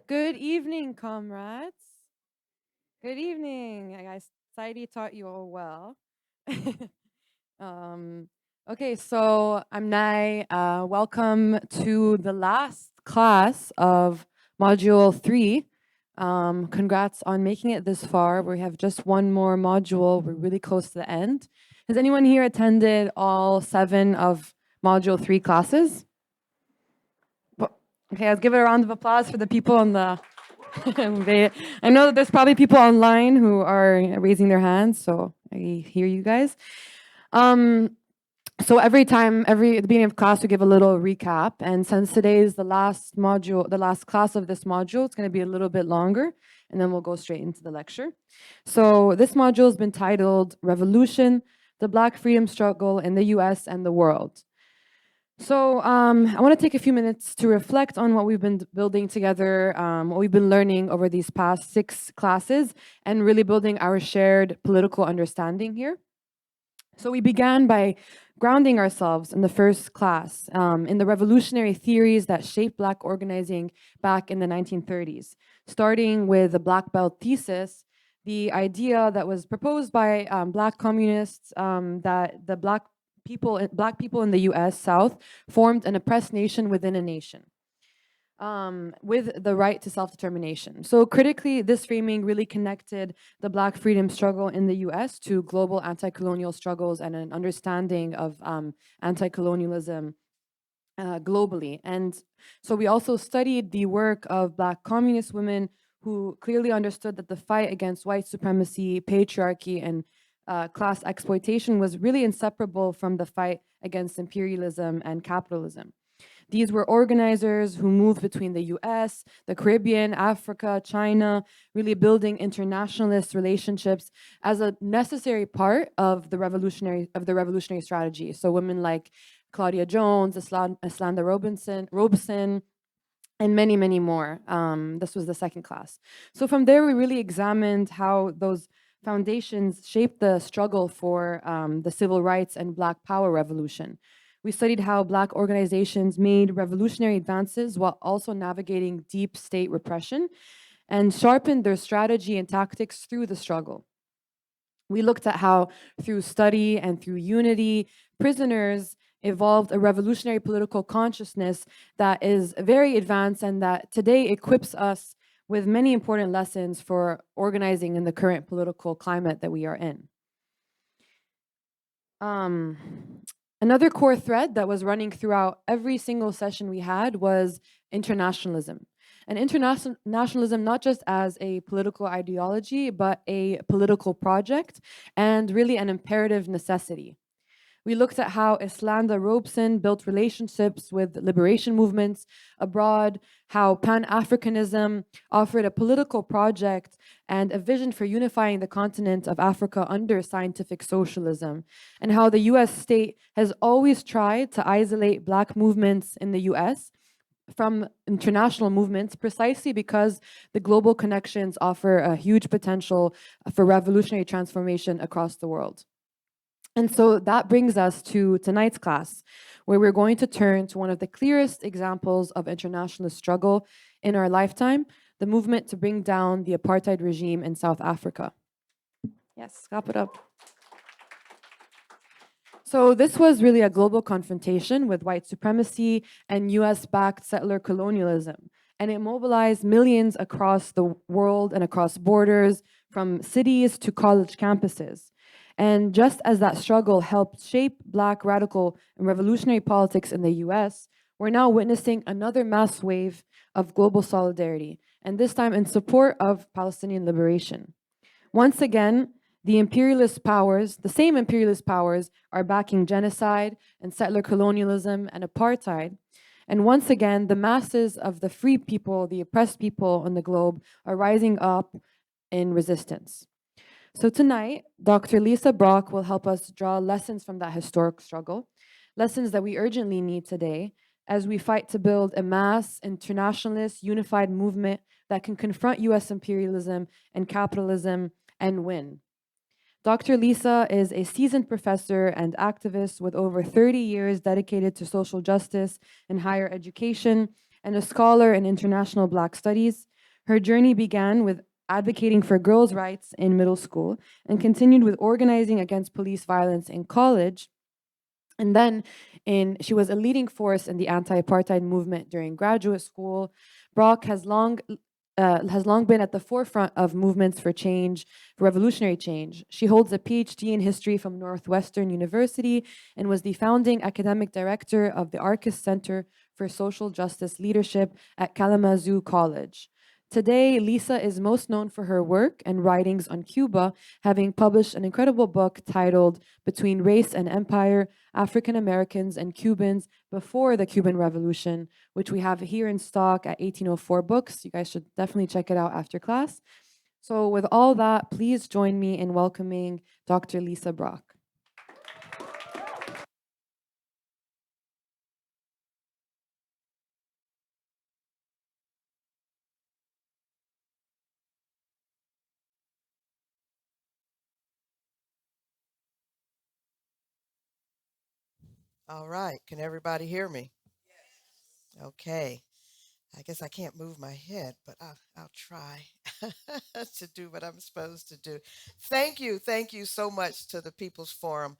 Good evening, comrades. Good evening. Guys, society taught you all well. um, okay, so I'm Nai. Welcome to the last class of Module 3. Congrats on making it this far. We have just one more module. We're really close to the end. Has anyone here attended all 7 of Module 3 classes? Okay, let's give it a round of applause for the people on the I know that there's probably people online who are raising their hands, so I hear you guys. Um, so every at the beginning of class, we give a little recap. And since today is the last module, the last class of this module, it's going to be a little bit longer, and then we'll go straight into the lecture. So this module has been titled Revolution, the Black Freedom Struggle in the US and the World. So I want to take a few minutes to reflect on what we've been building together, what we've been learning over these past 6 classes, and really building our shared political understanding here. So we began by grounding ourselves in the first class, in the revolutionary theories that shaped Black organizing back in the 1930s, starting with the Black Belt thesis, the idea that was proposed by Black communists that the Black people in the US South formed an oppressed nation within a nation. With the right to self-determination. So critically, this framing really connected the Black freedom struggle in the US to global anti-colonial struggles and an understanding of anti-colonialism globally. And so we also studied the work of Black communist women who clearly understood that the fight against white supremacy, patriarchy, and class exploitation was really inseparable from the fight against imperialism and capitalism. These were organizers who moved between the US, the Caribbean, Africa, China, really building internationalist relationships as a necessary part of the revolutionary strategy. So women like Claudia Jones, Islanda Robeson, and many, many more. This was the second class. So from there, we really examined how those foundations shaped the struggle for the civil rights and Black power revolution. We studied how Black organizations made revolutionary advances while also navigating deep state repression and sharpened their strategy and tactics through the struggle. We looked at how, through study and through unity, prisoners evolved a revolutionary political consciousness that is very advanced and that today equips us with many important lessons for organizing in the current political climate that we are in. Another core thread that was running throughout every single session we had was internationalism. And internationalism, not just as a political ideology, but a political project and really an imperative necessity. We looked at how Islanda Robeson built relationships with liberation movements abroad, how Pan-Africanism offered a political project and a vision for unifying the continent of Africa under scientific socialism, and how the US state has always tried to isolate Black movements in the US from international movements precisely because the global connections offer a huge potential for revolutionary transformation across the world. And so that brings us to tonight's class, where we're going to turn to one of the clearest examples of internationalist struggle in our lifetime, the movement to bring down the apartheid regime in South Africa. Yes, clap it up. So this was really a global confrontation with white supremacy and US-backed settler colonialism. And it mobilized millions across the world and across borders, from cities to college campuses. And just as that struggle helped shape Black radical and revolutionary politics in the US, we're now witnessing another mass wave of global solidarity, and this time in support of Palestinian liberation. Once again, the same imperialist powers, are backing genocide and settler colonialism and apartheid. And once again, the masses of the free people, the oppressed people on the globe, are rising up in resistance. So tonight, Dr. Lisa Brock will help us draw lessons from that historic struggle, lessons that we urgently need today as we fight to build a mass, internationalist, unified movement that can confront US imperialism and capitalism and win. Dr. Lisa is a seasoned professor and activist with over 30 years dedicated to social justice and higher education, and a scholar in international Black studies. Her journey began with advocating for girls' rights in middle school and continued with organizing against police violence in college. And then she was a leading force in the anti-apartheid movement during graduate school. Brock has long been at the forefront of movements for change, for revolutionary change. She holds a PhD in history from Northwestern University and was the founding academic director of the Arcus Center for Social Justice Leadership at Kalamazoo College. Today, Lisa is most known for her work and writings on Cuba, having published an incredible book titled Between Race and Empire, African Americans and Cubans Before the Cuban Revolution, which we have here in stock at 1804 Books. You guys should definitely check it out after class. So with all that, please join me in welcoming Dr. Lisa Brock. All right. Can everybody hear me? Okay. I guess I can't move my head, but I'll try to do what I'm supposed to do. Thank you so much to the People's Forum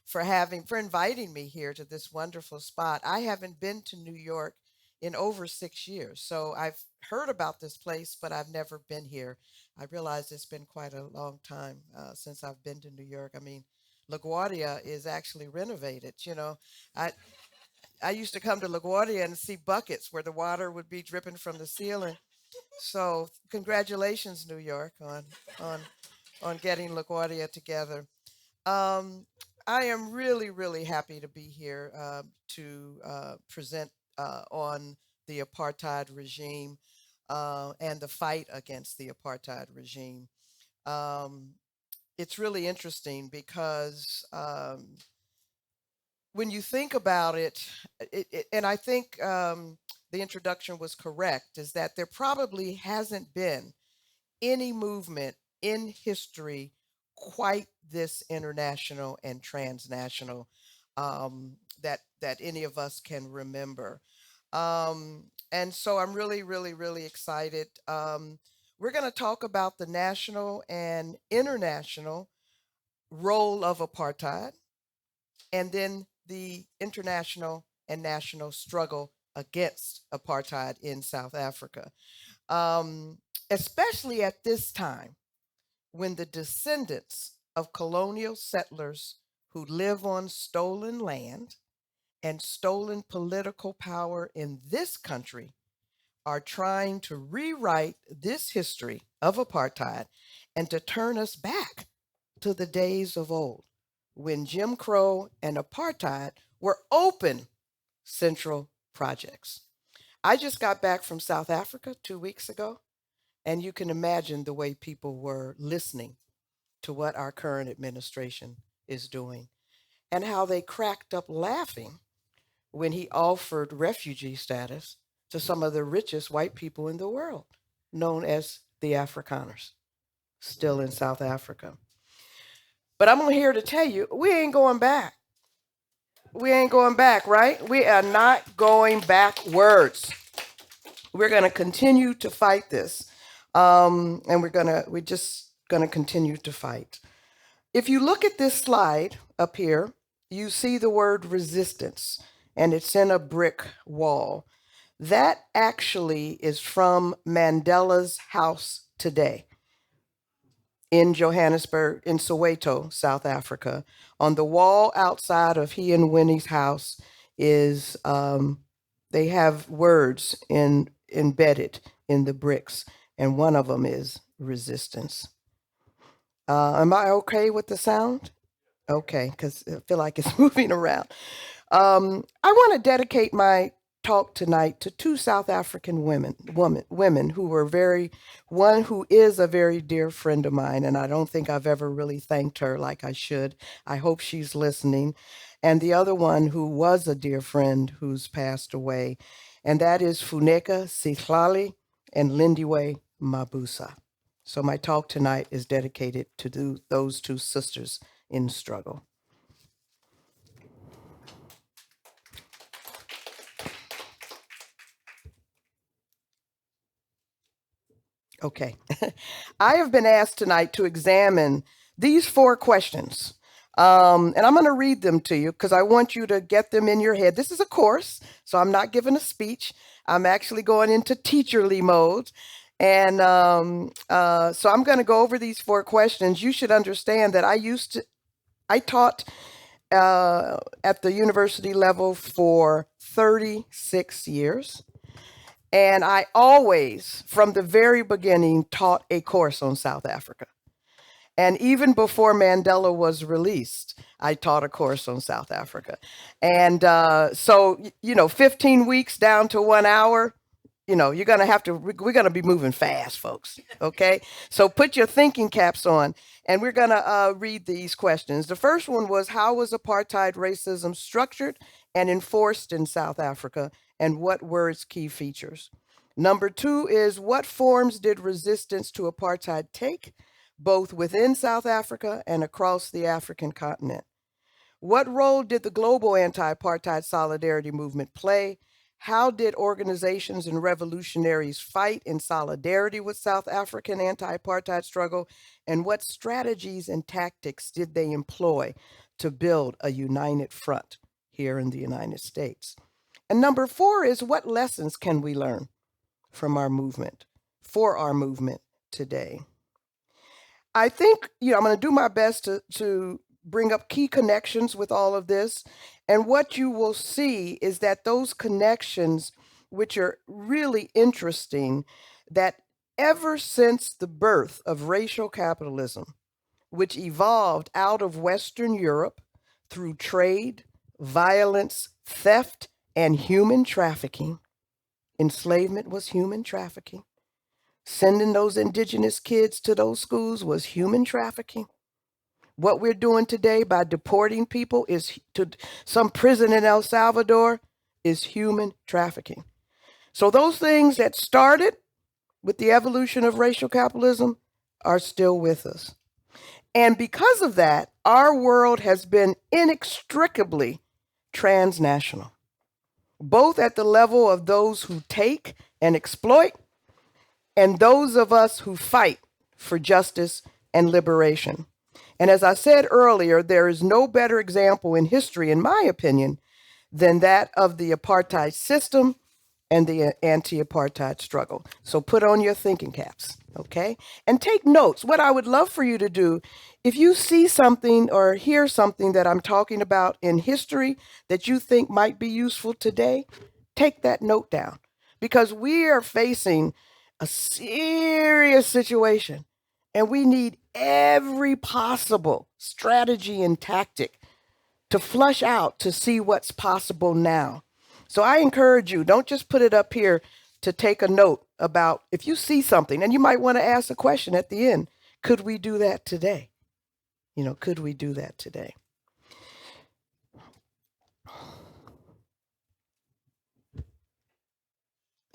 for inviting me here to this wonderful spot. I haven't been to New York in over 6 years, so I've heard about this place, but I've never been here. I realize it's been quite a long time since I've been to New York. I mean, LaGuardia is actually renovated. I I used to come to LaGuardia and see buckets where the water would be dripping from the ceiling. So congratulations, New York, on on getting LaGuardia together. Um, I am really, really happy to be here to present on the apartheid regime and the fight against the apartheid regime. Um, it's really interesting because when you think about it, and I think the introduction was correct, is that there probably hasn't been any movement in history quite this international and transnational that any of us can remember. And so I'm really, really, really excited. We're going to talk about the national and international role of apartheid and then the international and national struggle against apartheid in South Africa, um, especially at this time when the descendants of colonial settlers who live on stolen land and stolen political power in this country are trying to rewrite this history of apartheid and to turn us back to the days of old when Jim Crow and apartheid were open central projects. I just got back from South Africa 2 weeks ago, and you can imagine the way people were listening to what our current administration is doing and how they cracked up laughing when he offered refugee status to some of the richest white people in the world, known as the Afrikaners, still in South Africa. But I'm here to tell you, we ain't going back. We ain't going back, right? We are not going backwards. We're going to continue to fight this. And we're just going to continue to fight. If you look at this slide up here, you see the word resistance, and it's in a brick wall. That actually is from Mandela's house today in Johannesburg, in Soweto, South Africa. On the wall outside of he and Winnie's house is they have words embedded in the bricks, and one of them is resistance. Am I okay with the sound? Okay, because I feel like it's moving around. I want to dedicate my talk tonight to two South African women who were one who is a very dear friend of mine, and I don't think I've ever really thanked her like I should. I hope she's listening. And the other one who was a dear friend who's passed away, and that is Funeka Sihlali and Lindiwe Mabusa. So my talk tonight is dedicated to those two sisters in struggle. Okay. I have been asked tonight to examine these 4 questions. And I'm going to read them to you because I want you to get them in your head. This is a course, so I'm not giving a speech. I'm actually going into teacherly mode. And so I'm going to go over these 4 questions. You should understand that I taught at the university level for 36 years. And I always, from the very beginning, taught a course on South Africa. And even before Mandela was released, I taught a course on South Africa. And so, 15 weeks down to 1 hour, we're going to be moving fast, folks. Okay. So put your thinking caps on and we're going to read these questions. The first one was, how was apartheid racism structured and enforced in South Africa? And what were its key features? Number 2 is, what forms did resistance to apartheid take, both within South Africa and across the African continent? What role did the global anti-apartheid solidarity movement play? How did organizations and revolutionaries fight in solidarity with South African anti-apartheid struggle? And what strategies and tactics did they employ to build a united front here in the United States? And number 4 is, what lessons can we learn from our movement, for our movement today? I think, I'm going to do my best to bring up key connections with all of this. And what you will see is that those connections, which are really interesting, that ever since the birth of racial capitalism, which evolved out of Western Europe through trade, violence, theft, and human trafficking. Enslavement was human trafficking. Sending those indigenous kids to those schools was human trafficking. What we're doing today by deporting people is to some prison in El Salvador is human trafficking. So those things that started with the evolution of racial capitalism are still with us. And because of that, our world has been inextricably transnational, both at the level of those who take and exploit and those of us who fight for justice and liberation. And as I said earlier, there is no better example in history, in my opinion, than that of the apartheid system and the anti-apartheid struggle. So put on your thinking caps, okay? And take notes. What I would love for you to do, if you see something or hear something that I'm talking about in history that you think might be useful today, take that note down, because we are facing a serious situation and we need every possible strategy and tactic to flush out to see what's possible now. So I encourage you, don't just put it up here to take a note about if you see something, and you might want to ask a question at the end. Could we do that today? Could we do that today?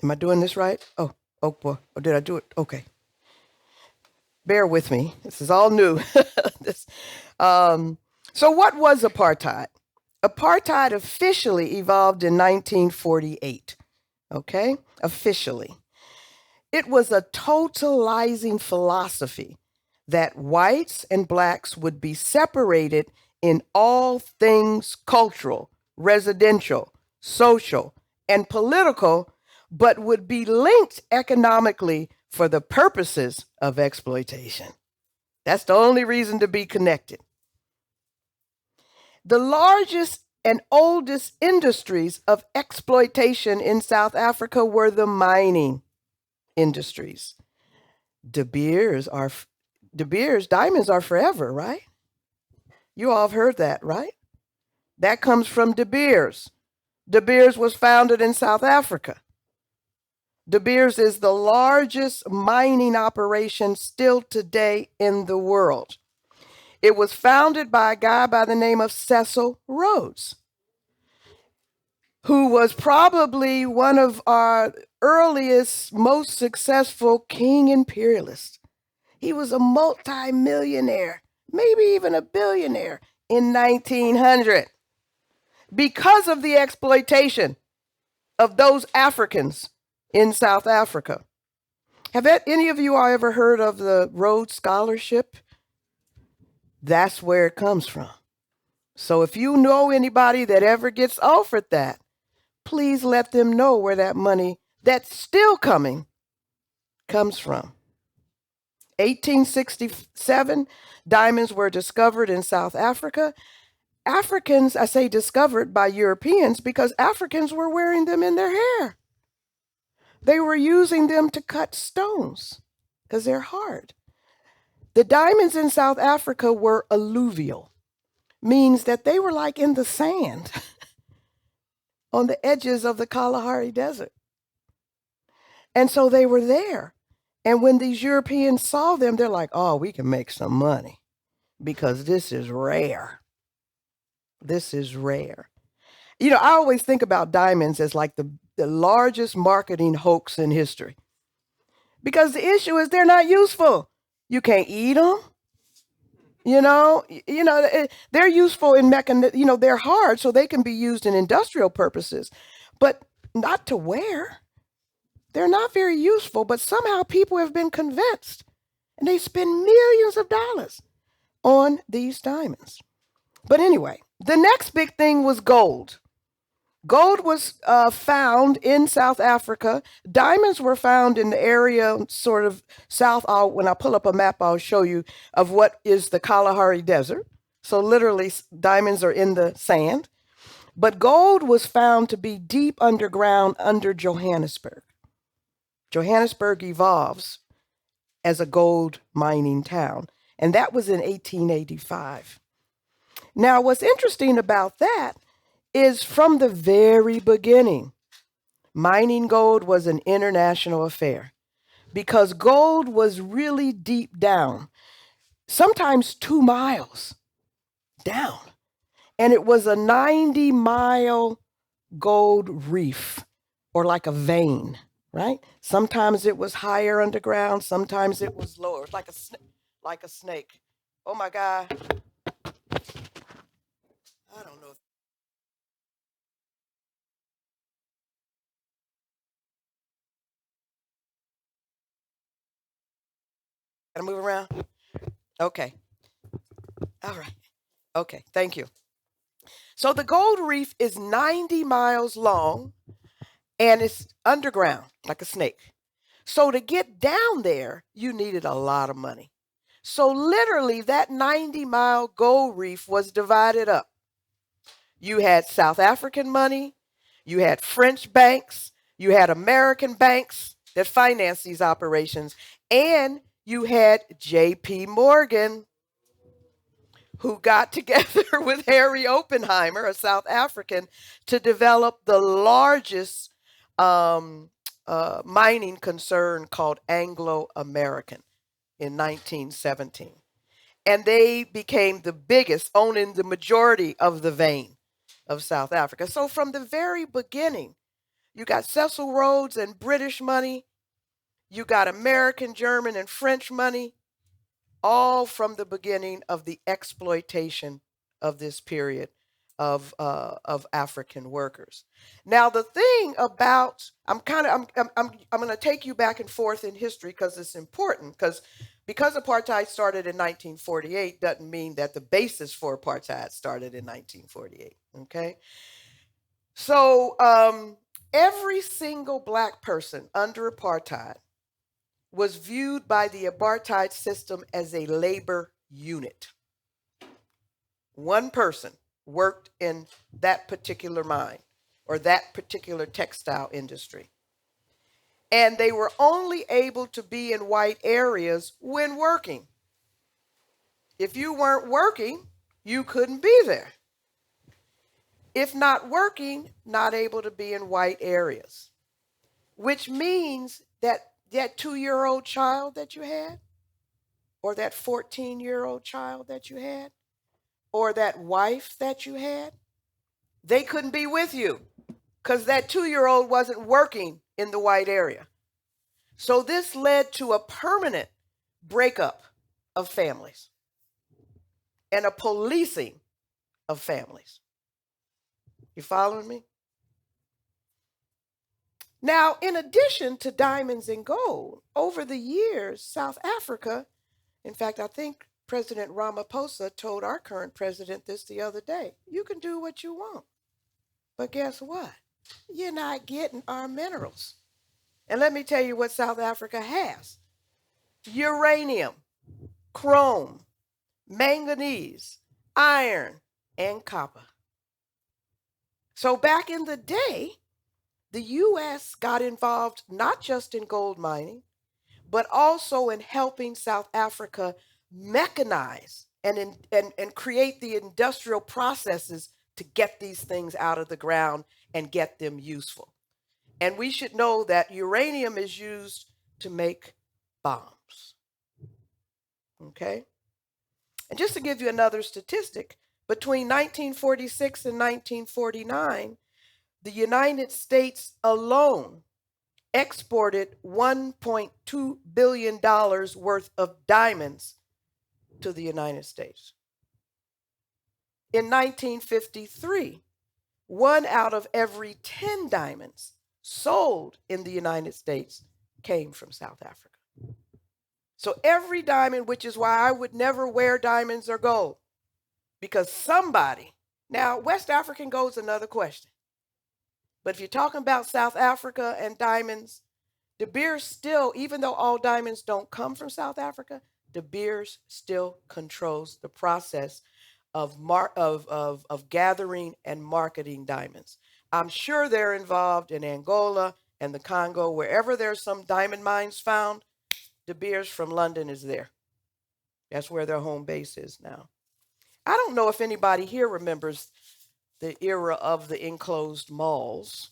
Am I doing this right? Oh boy. Or did I do it? Okay. Bear with me. This is all new. So what was apartheid? Apartheid officially evolved in 1948. Okay? Officially. It was a totalizing philosophy that whites and blacks would be separated in all things cultural, residential, social, and political, but would be linked economically for the purposes of exploitation. That's the only reason to be connected. The largest and oldest industries of exploitation in South Africa were the mining industries. De Beers diamonds are forever, right? You all have heard that, right? That comes from De Beers. De Beers was founded in South Africa. De Beers is the largest mining operation still today in the world. It was founded by a guy by the name of Cecil Rhodes, who was probably one of our earliest, most successful king imperialists. He was a multi-millionaire, maybe even a billionaire in 1900 because of the exploitation of those Africans in South Africa. Have any of you all ever heard of the Rhodes Scholarship? That's where it comes from. So if you know anybody that ever gets offered that, please let them know where that money that's still coming comes from. 1867, diamonds were discovered in South Africa. Africans, I say discovered by Europeans because Africans were wearing them in their hair. They were using them to cut stones because they're hard. The diamonds in South Africa were alluvial, means that they were like in the sand on the edges of the Kalahari Desert. And so they were there. And when these Europeans saw them, they're like, oh, we can make some money because this is rare. This is rare. You know, I always think about diamonds as like the largest marketing hoax in history because the issue is they're not useful. You can't eat them. They're useful in they're hard, so they can be used in industrial purposes, but not to wear. They're not very useful, but somehow people have been convinced and they spend millions of dollars on these diamonds. But anyway, the next big thing was gold. Gold was found in South Africa. Diamonds were found in the area sort of south. When I pull up a map, I'll show you of what is the Kalahari Desert. So literally diamonds are in the sand. But gold was found to be deep underground under Johannesburg. Johannesburg evolves as a gold mining town. And that was in 1885. Now, what's interesting about that is from the very beginning, mining gold was an international affair because gold was really deep down, sometimes 2 miles down. And it was a 90-mile gold reef or like a vein, right? Sometimes it was higher underground, sometimes it was lower. It's like a snake. Oh my God. I don't know. Gotta move around? Okay. All right. Okay. Thank you. So the gold reef is 90 miles long and it's underground like a snake. So to get down there, you needed a lot of money. So literally that 90-mile gold reef was divided up. You had South African money, you had French banks, you had American banks that financed these operations, and you had J.P. Morgan, who got together with Harry Oppenheimer, a South African, to develop the largest mining concern called Anglo-American in 1917. And they became the biggest, owning the majority of the vein of South Africa. So from the very beginning, you got Cecil Rhodes and British money, you got American, German, and French money, all from the beginning of the exploitation of this period of African workers. Now, the thing about I'm going to take you back and forth in history because it's important. Because apartheid started in 1948 doesn't mean that the basis for apartheid started in 1948. Okay, so every single Black person under apartheid was viewed by the apartheid system as a labor unit. One person worked in that particular mine or that particular textile industry. And they were only able to be in white areas when working. If you weren't working, you couldn't be there. If not working, not able to be in white areas, which means that 2-year-old child that you had, or that 14-year-old child that you had, or that wife that you had, they couldn't be with you because that 2-year-old wasn't working in the white area. So this led to a permanent breakup of families and a policing of families. You following me? Now, in addition to diamonds and gold, over the years, South Africa, in fact, I think President Ramaphosa told our current president this the other day, you can do what you want, but guess what? You're not getting our minerals. And let me tell you what South Africa has: uranium, chrome, manganese, iron, and copper. So back in the day, the US got involved not just in gold mining, but also in helping South Africa mechanize and create the industrial processes to get these things out of the ground and get them useful. And we should know that uranium is used to make bombs. Okay? And just to give you another statistic, between 1946 and 1949, the United States alone exported $1.2 billion worth of diamonds to the United States. In 1953, 1 out of every 10 diamonds sold in the United States came from South Africa. So every diamond, which is why I would never wear diamonds or gold, because somebody, now West African gold is another question. But if you're talking about South Africa and diamonds, De Beers still, even though all diamonds don't come from South Africa, De Beers still controls the process of gathering and marketing diamonds. I'm sure they're involved in Angola and the Congo. Wherever there's some diamond mines found, De Beers from London is there. That's where their home base is now. I don't know if anybody here remembers the era of the enclosed malls,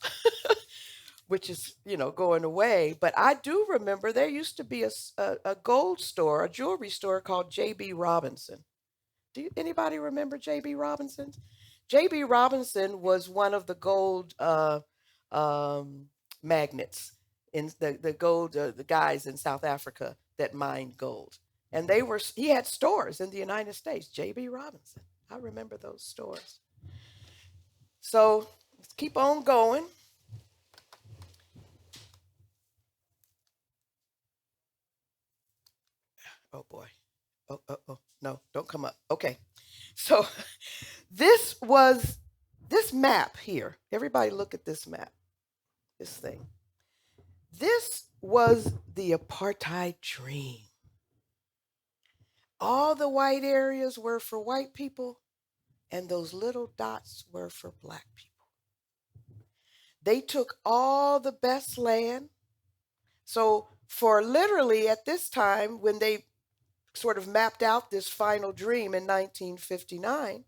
which is, going away. But I do remember there used to be a gold store, a jewelry store called J.B. Robinson. Anybody remember J.B. Robinson? J.B. Robinson was one of the gold magnates in the gold, the guys in South Africa that mined gold. And he had stores in the United States, J.B. Robinson. I remember those stores. So let's keep on going. Oh boy. Oh, no, don't come up. Okay. So this map here. Everybody look at this map, this thing. This was the apartheid dream. All the white areas were for white people, and those little dots were for black people. They took all the best land. So for literally at this time, when they sort of mapped out this final dream in 1959,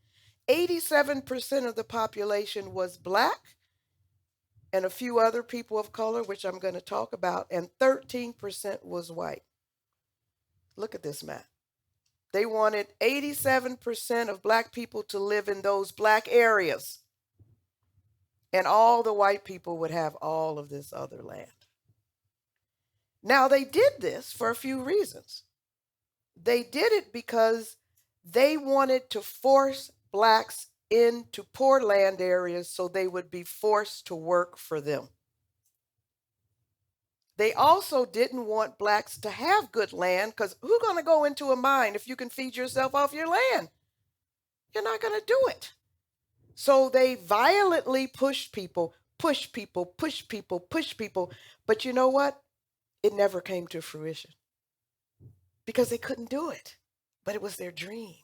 87% of the population was black and a few other people of color, which I'm going to talk about, and 13% was white. Look at this map. They wanted 87% of black people to live in those black areas, and all the white people would have all of this other land. Now, they did this for a few reasons. They did it because they wanted to force blacks into poor land areas so they would be forced to work for them. They also didn't want blacks to have good land, because who's going to go into a mine if you can feed yourself off your land? You're not going to do it. So they violently pushed people. But you know what? It never came to fruition because they couldn't do it. But it was their dream.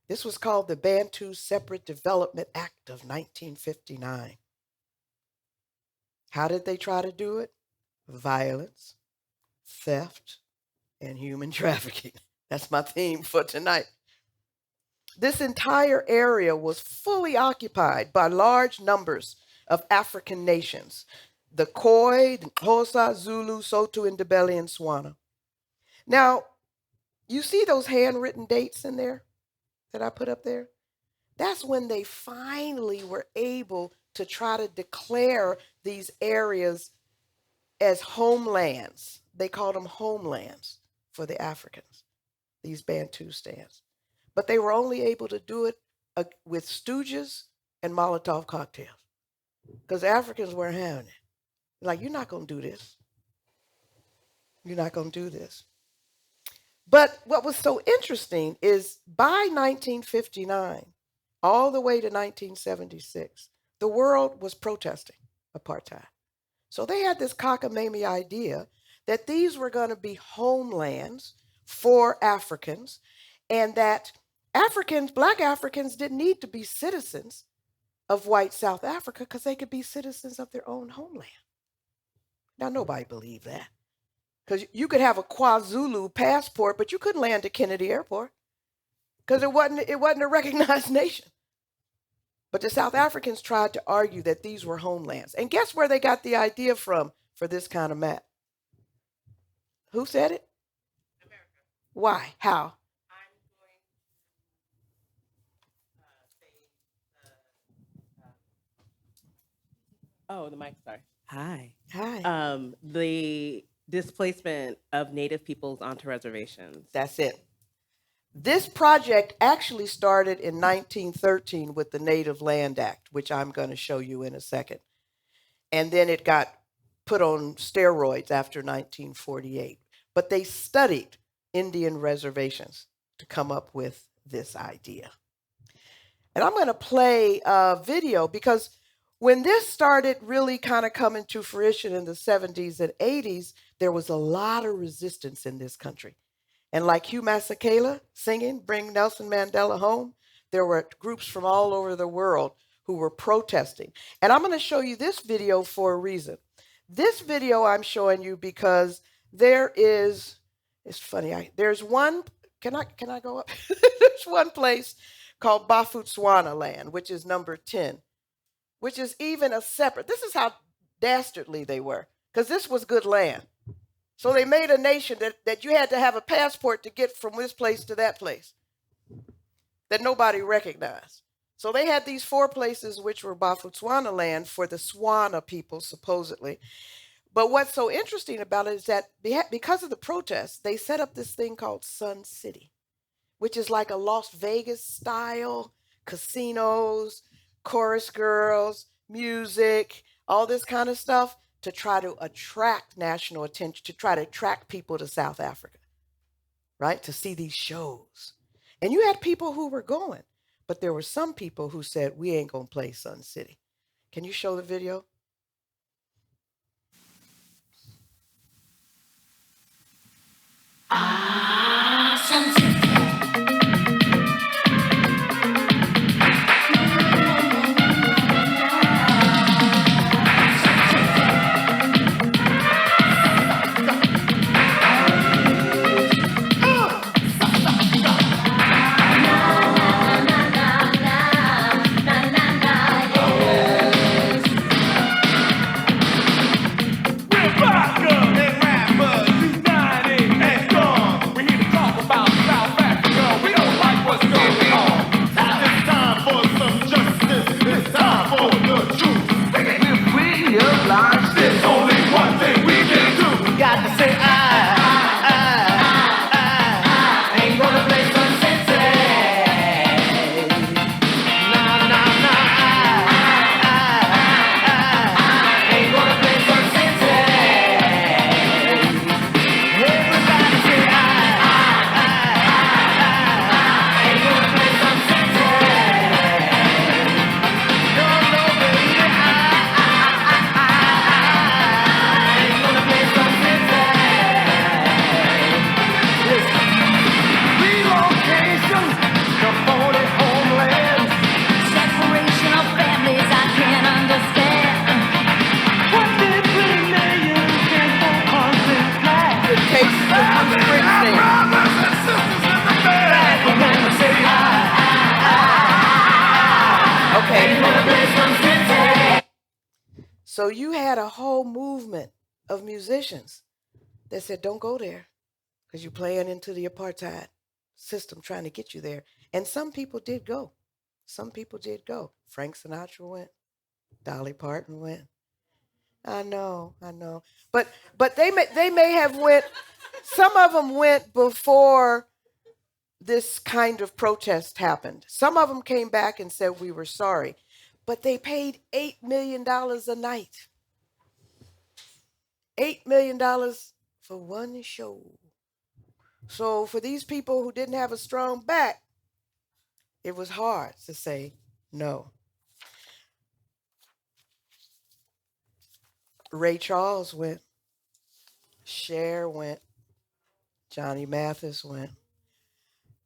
This was called the Bantu Separate Development Act of 1959. How did they try to do it? Violence, theft, and human trafficking. That's my theme for tonight. This entire area was fully occupied by large numbers of African nations: the Khoi, the Xhosa, Zulu, Sotho, Ndebele, and Swana. Now, you see those handwritten dates in there that I put up there? That's when they finally were able to try to declare these areas as homelands. They called them homelands for the Africans, these Bantustans. But they were only able to do it with stooges and Molotov cocktails, because the Africans weren't having it. Like, you're not going to do this. You're not going to do this. But what was so interesting is by 1959, all the way to 1976, the world was protesting apartheid. So they had this cockamamie idea that these were going to be homelands for Africans, and that Africans, Black Africans, didn't need to be citizens of white South Africa because they could be citizens of their own homeland. Now, nobody believed that, because you could have a KwaZulu passport, but you couldn't land at Kennedy Airport because it wasn't a recognized nation. But the South Africans tried to argue that these were homelands. And guess where they got the idea from for this kind of map? Who said it? America. Why? How? I'm going to say, the mic, sorry. Hi. Hi. The displacement of Native peoples onto reservations. That's it. This project actually started in 1913 with the Native Land Act, which I'm going to show you in a second. And then it got put on steroids after 1948. But they studied Indian reservations to come up with this idea. And I'm going to play a video because when this started really kind of coming to fruition in the 70s and 80s, there was a lot of resistance in this country. And like Hugh Masekela singing, Bring Nelson Mandela Home, there were groups from all over the world who were protesting. And I'm going to show you this video for a reason. This video I'm showing you because it's funny, there's one, can I go up? There's one place called Botswana land, which is number 10, which is even a separate, this is how dastardly they were, because this was good land. So they made a nation that you had to have a passport to get from this place to that place that nobody recognized. So they had these 4 places which were Botswana land for the Swana people, supposedly. But what's so interesting about it is that because of the protests, they set up this thing called Sun City, which is like a Las Vegas style, casinos, chorus girls, music, all this kind of stuff, to try to attract national attention, to try to attract people to South Africa, right? To see these shows. And you had people who were going, but there were some people who said, we ain't gonna play Sun City. Can you show the video? Sun City. So you had a whole movement of musicians that said, don't go there because you're playing into the apartheid system trying to get you there. And some people did go. Some people did go. Frank Sinatra went. Dolly Parton went. I know. But they may have went, some of them went before this kind of protest happened. Some of them came back and said, we were sorry. But they paid $8 million a night $8 million for one show. So for these people who didn't have a strong back, it was hard to say no. Ray Charles went, Cher went, Johnny Mathis went,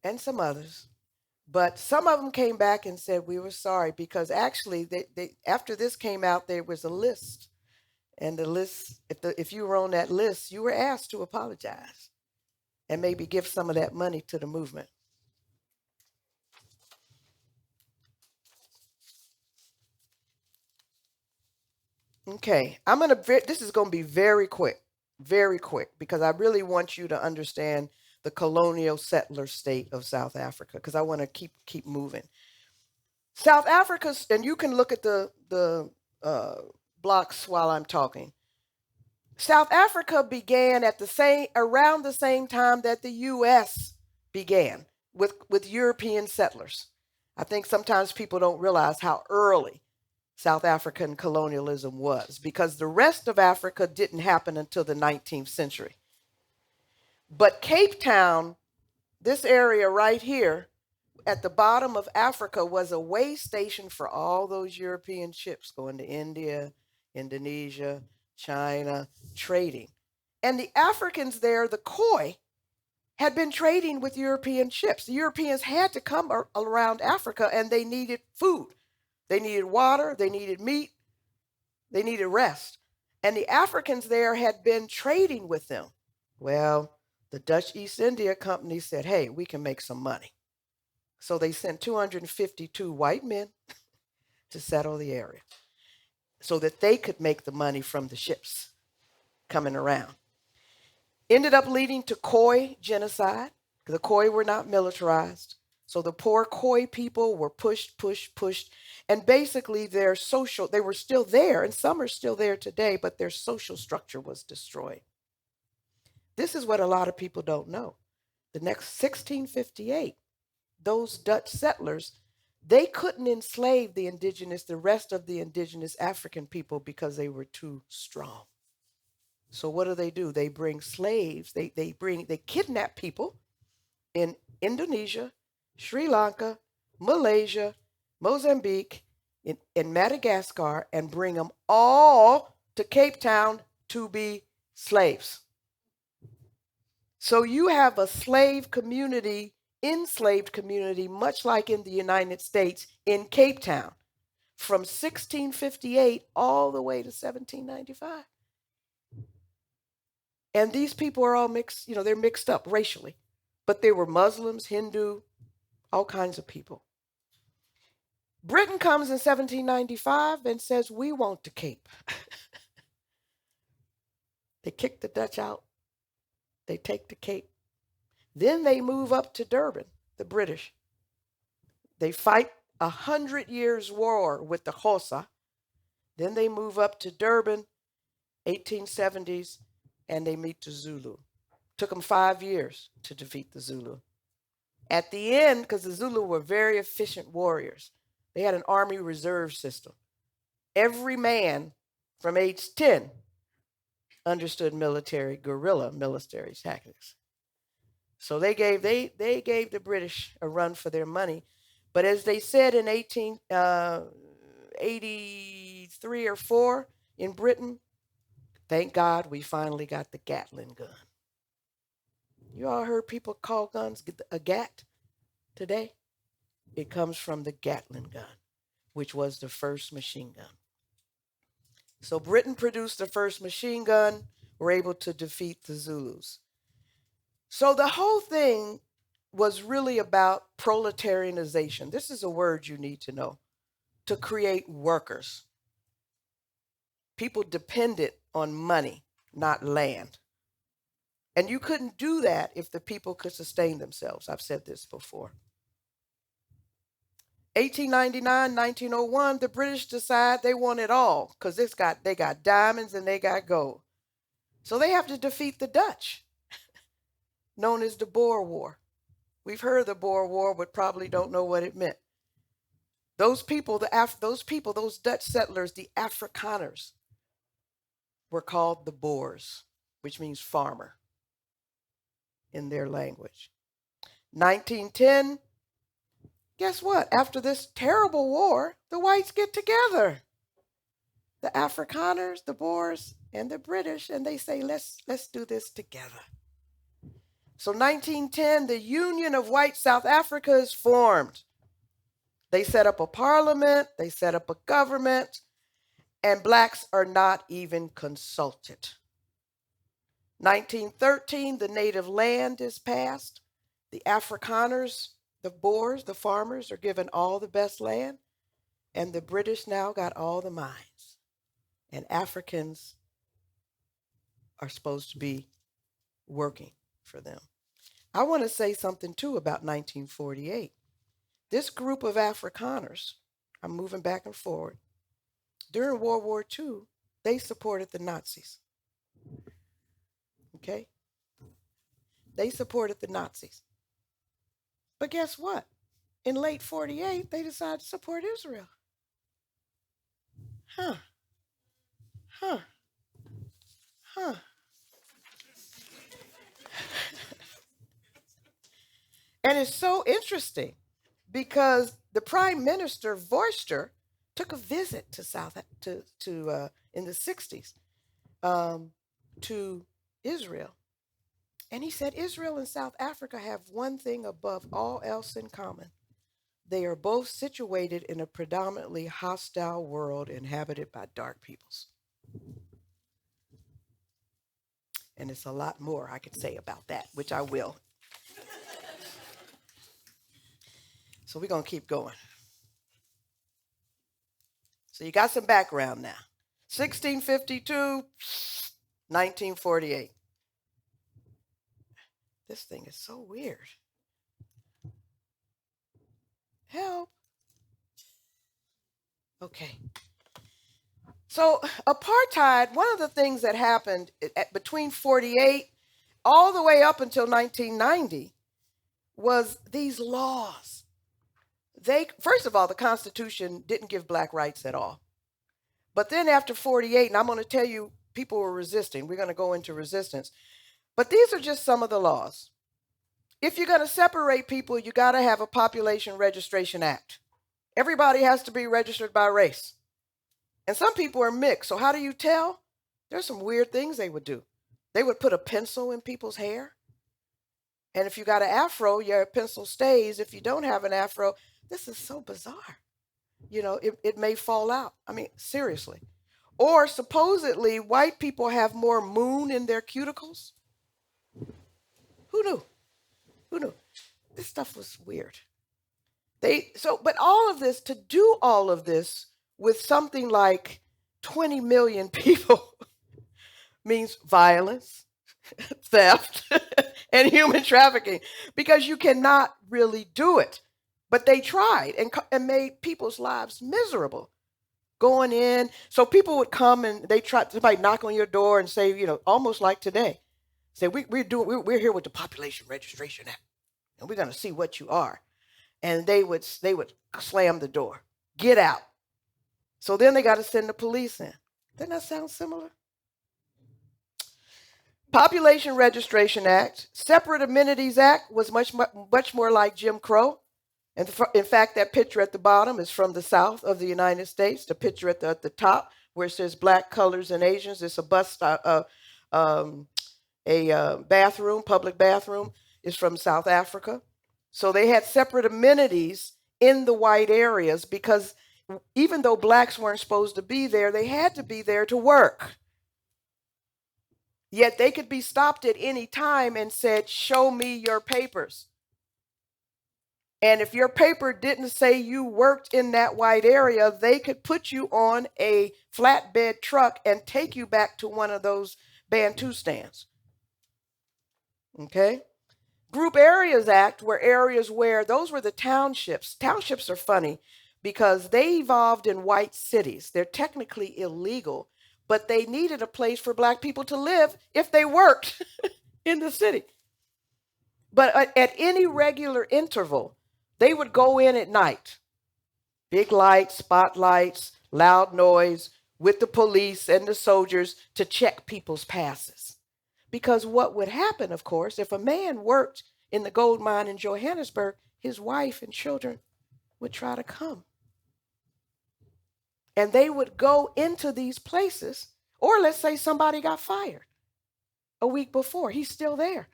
and some others. But some of them came back and said, we were sorry, because actually after this came out, there was a list. And the list, if you were on that list, you were asked to apologize and maybe give some of that money to the movement. Okay, this is going to be very quick, because I really want you to understand the colonial settler state of South Africa, because I want to keep moving. South Africa, and you can look at the blocks while I'm talking. South Africa began around the same time that the U.S. began with European settlers. I think sometimes people don't realize how early South African colonialism was, because the rest of Africa didn't happen until the 19th century. But Cape Town, this area right here at the bottom of Africa, was a way station for all those European ships going to India, Indonesia, China, trading. And the Africans there, the Khoi, had been trading with European ships. The Europeans had to come around Africa, and they needed food. They needed water, they needed meat, they needed rest. And the Africans there had been trading with them. Well, the Dutch East India Company said, hey, we can make some money. So they sent 252 white men to settle the area so that they could make the money from the ships coming around. Ended up leading to Khoi genocide. The Khoi were not militarized. So the poor Khoi people were pushed. And basically they were still there, and some are still there today, but their social structure was destroyed. This is what a lot of people don't know. The next 1658, those Dutch settlers, they couldn't enslave the rest of the indigenous African people because they were too strong. So what do? They bring slaves, they kidnap people in Indonesia, Sri Lanka, Malaysia, Mozambique, in Madagascar, and bring them all to Cape Town to be slaves. So you have a enslaved community, much like in the United States, in Cape Town, from 1658 all the way to 1795. And these people are all mixed, they're mixed up racially, but they were Muslims, Hindu, all kinds of people. Britain comes in 1795 and says, we want the Cape. They kick the Dutch out. They take the Cape. Then they move up to Durban, the British. They fight 100 years war with the Xhosa. Then they move up to Durban, 1870s, and they meet the Zulu. Took them 5 years to defeat the Zulu. At the end, because the Zulu were very efficient warriors, they had an army reserve system. Every man from age 10 understood guerrilla military tactics. So they gave the British a run for their money. But as they said in 1883 or 4 in Britain, thank God we finally got the Gatling gun. You all heard people call guns a Gat today? It comes from the Gatling gun, which was the first machine gun. So Britain produced the first machine gun, were able to defeat the Zulus. So the whole thing was really about proletarianization. This is a word you need to know. To create workers. People depended on money, not land. And you couldn't do that if the people could sustain themselves. I've said this before. 1899, 1901, the British decide they want it all because they got diamonds and they got gold. So they have to defeat the Dutch, known as the Boer War. We've heard of the Boer War, but probably don't know what it meant. Those people, those Dutch settlers, the Afrikaners, were called the Boers, which means farmer in their language. 1910, guess what? After this terrible war, the whites get together. The Afrikaners, the Boers, and the British, and they say, let's do this together. So 1910, the Union of White South Africa is formed. They set up a parliament, they set up a government, and blacks are not even consulted. 1913, the native land is passed. The Afrikaners, the Boers, the farmers are given all the best land, and the British now got all the mines. And Africans are supposed to be working for them. I want to say something too about 1948. This group of Afrikaners, I'm moving back and forward, during World War II, they supported the Nazis. Okay? They supported the Nazis. But guess what? In late 48, they decided to support Israel. Huh. And it's so interesting because the Prime Minister Vorster took a visit to in the 60s to Israel. And he said Israel and South Africa have one thing above all else in common. They are both situated in a predominantly hostile world inhabited by dark peoples. And it's a lot more I could say about that, which I will. So we're going to keep going. So you got some background now. 1652, 1948. This thing is so weird. Help. Okay. So apartheid, one of the things that happened between 48 all the way up until 1990 was these laws. First of all, the Constitution didn't give black rights at all. But then after 48, and I'm going to tell you, people were resisting. We're going to go into resistance. But these are just some of the laws. If you're going to separate people, you got to have a Population Registration Act. Everybody has to be registered by race. And some people are mixed. So how do you tell? There's some weird things they would do. They would put a pencil in people's hair. And if you got an afro, your pencil stays. If you don't have an afro, this is so bizarre. You know, it may fall out. I mean, seriously. Or supposedly white people have more moon in their cuticles. Who knew? Who knew? This stuff was weird. But all of this, to do all of this with something like 20 million people means violence, theft, and human trafficking, because you cannot really do it. But they tried and made people's lives miserable going in. So people would come and somebody knock on your door and say, you know, almost like today, say, we're here with the Population Registration Act, and we're going to see what you are. And they would slam the door, get out. So then they got to send the police in. Doesn't that sound similar? Population Registration Act, Separate Amenities Act was much more like Jim Crow. And in fact, that picture at the bottom is from the South of the United States. The picture at the top where it says Black, Colors, and Asians, it's a bus stop, bathroom, public bathroom, is from South Africa. So they had separate amenities in the white areas because even though blacks weren't supposed to be there, they had to be there to work. Yet they could be stopped at any time and said, show me your papers. And if your paper didn't say you worked in that white area, they could put you on a flatbed truck and take you back to one of those Bantu stands. Okay? Group Areas Act were areas where those were the townships. Townships are funny because they evolved in white cities. They're technically illegal, but they needed a place for black people to live if they worked in the city. But at any regular interval, they would go in at night. Big lights, spotlights, loud noise, with the police and the soldiers to check people's passes. Because what would happen, of course, if a man worked in the gold mine in Johannesburg, his wife and children would try to come. And they would go into these places, or let's say somebody got fired a week before, he's still there.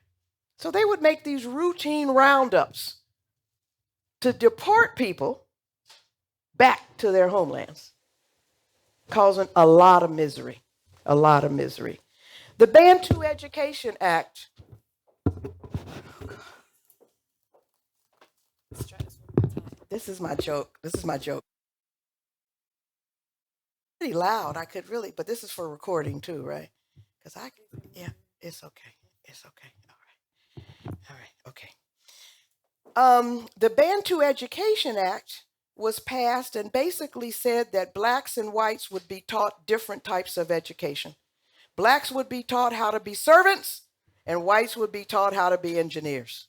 So they would make these routine roundups to deport people back to their homelands, causing a lot of misery, a lot of misery. The Bantu Education Act. This is my joke. This is my joke. Pretty loud. I could really, but this is for recording too, right? Because yeah, it's okay. It's okay. All right. Okay. The Bantu Education Act was passed and basically said that blacks and whites would be taught different types of education. Blacks would be taught how to be servants, and whites would be taught how to be engineers.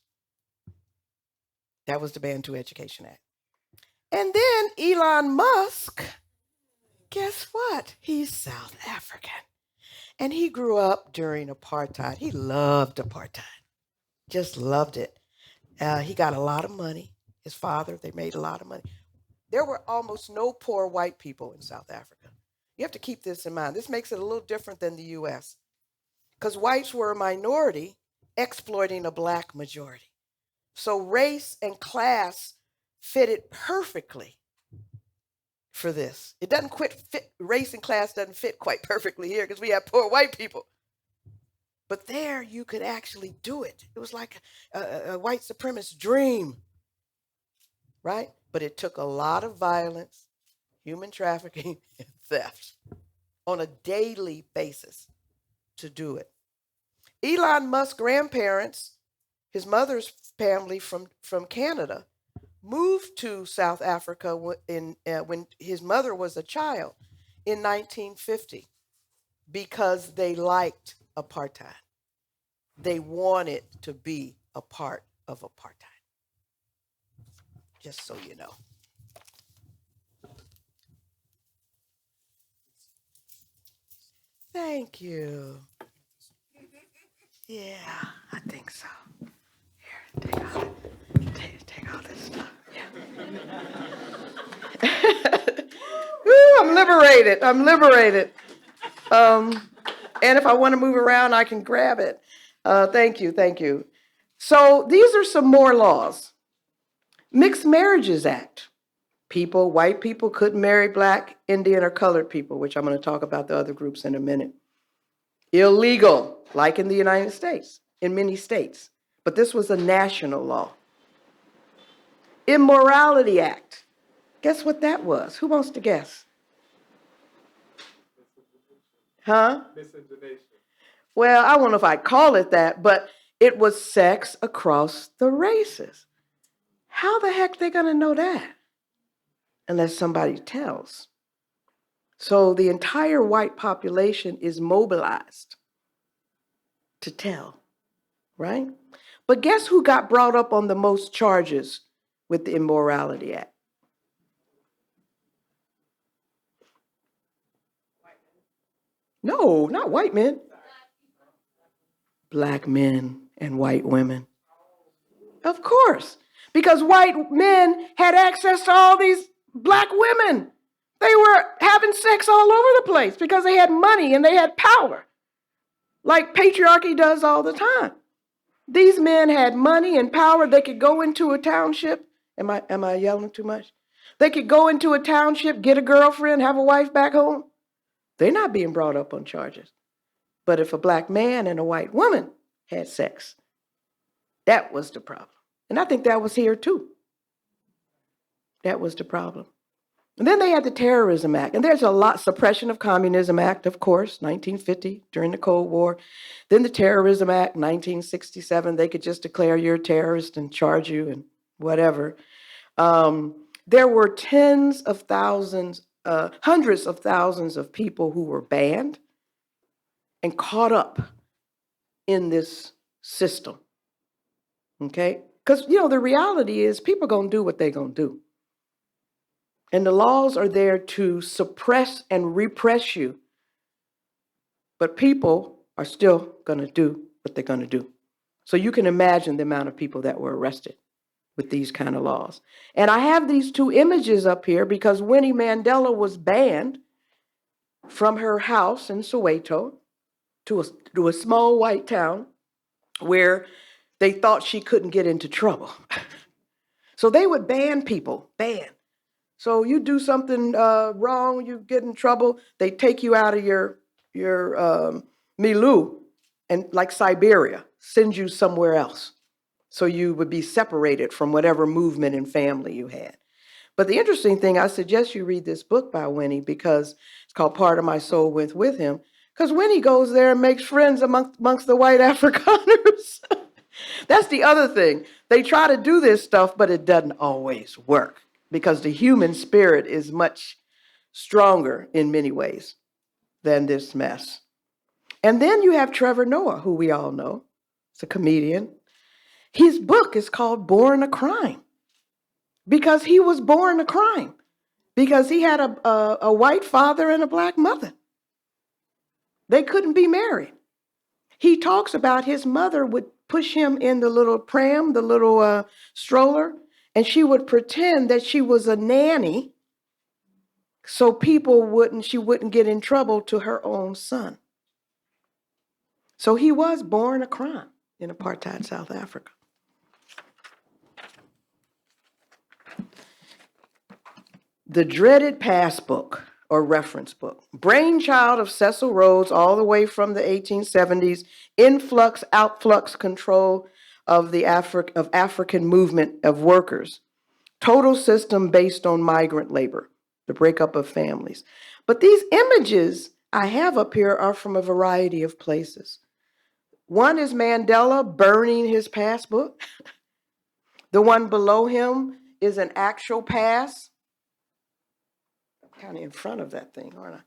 That was the Bantu Education Act. And then Elon Musk, guess what? He's South African. And he grew up during apartheid. He loved apartheid, just loved it. He got a lot of money. His father, they made a lot of money. There were almost no poor white people in South Africa. You have to keep this in mind. This makes it a little different than the US, because whites were a minority exploiting a black majority. So race and class fitted perfectly for this. It doesn't fit, race and class doesn't fit quite perfectly here because we have poor white people. But there you could actually do it. It was like a white supremacist dream, right? But it took a lot of violence, human trafficking, and theft on a daily basis to do it. Elon Musk's grandparents, his mother's family from Canada, moved to South Africa when his mother was a child in 1950 because they liked apartheid. They wanted to be a part of apartheid. Just so you know. Thank you. Yeah, I think so. Here, take all this stuff. Yeah. Woo, I'm liberated. I'm liberated. And if I want to move around, I can grab it. Thank you, thank you. So these are some more laws. Mixed Marriages Act. White people couldn't marry black, Indian, or colored people, which I'm going to talk about the other groups in a minute. Illegal, like in the United States, in many states. But this was a national law. Immorality Act. Guess what that was? Who wants to guess? Huh? Miscegenation. Well, I don't know if I'd call it that, but it was sex across the races. How the heck are they going to know that? Unless somebody tells. So the entire white population is mobilized to tell, right? But guess who got brought up on the most charges with the Immorality Act? No, not white men. Black men and white women. Of course, because white men had access to all these black women. They were having sex all over the place because they had money and they had power, like patriarchy does all the time. These men had money and power. They could go into a township. Am I yelling too much? They could go into a township, get a girlfriend, have a wife back home. They're not being brought up on charges. But if a black man and a white woman had sex, that was the problem. And I think that was here too. That was the problem. And then they had the Terrorism Act. And there's a lot, Suppression of Communism Act, of course, 1950, during the Cold War. Then the Terrorism Act, 1967, they could just declare you're a terrorist and charge you and whatever. There were tens of thousands, hundreds of thousands of people who were banned and caught up in this system, okay? Because, the reality is people are going to do what they're going to do. And the laws are there to suppress and repress you. But people are still going to do what they're going to do. So you can imagine the amount of people that were arrested with these kind of laws. And I have these two images up here because Winnie Mandela was banned from her house in Soweto to a small white town where they thought she couldn't get into trouble. So they would ban people, ban. So you do something wrong, you get in trouble, they take you out of your milieu, and like Siberia, send you somewhere else. So you would be separated from whatever movement and family you had. But the interesting thing, I suggest you read this book by Winnie because it's called Part of My Soul Went With Him. Because Winnie goes there and makes friends amongst the white Afrikaners. That's the other thing. They try to do this stuff, but it doesn't always work because the human spirit is much stronger in many ways than this mess. And then you have Trevor Noah, who we all know. He's a comedian. His book is called Born a Crime because he was born a crime because he had a white father and a black mother. They couldn't be married. He talks about his mother would push him in the little pram, the little stroller, and she would pretend that she was a nanny so she wouldn't get in trouble to her own son. So he was born a crime in apartheid South Africa. The dreaded passbook or reference book, brainchild of Cecil Rhodes all the way from the 1870s, influx, outflux control of the African movement of workers, total system based on migrant labor, the breakup of families. But these images I have up here are from a variety of places. One is Mandela burning his passbook. The one below him is an actual pass. I'm kind of in front of that thing, aren't I?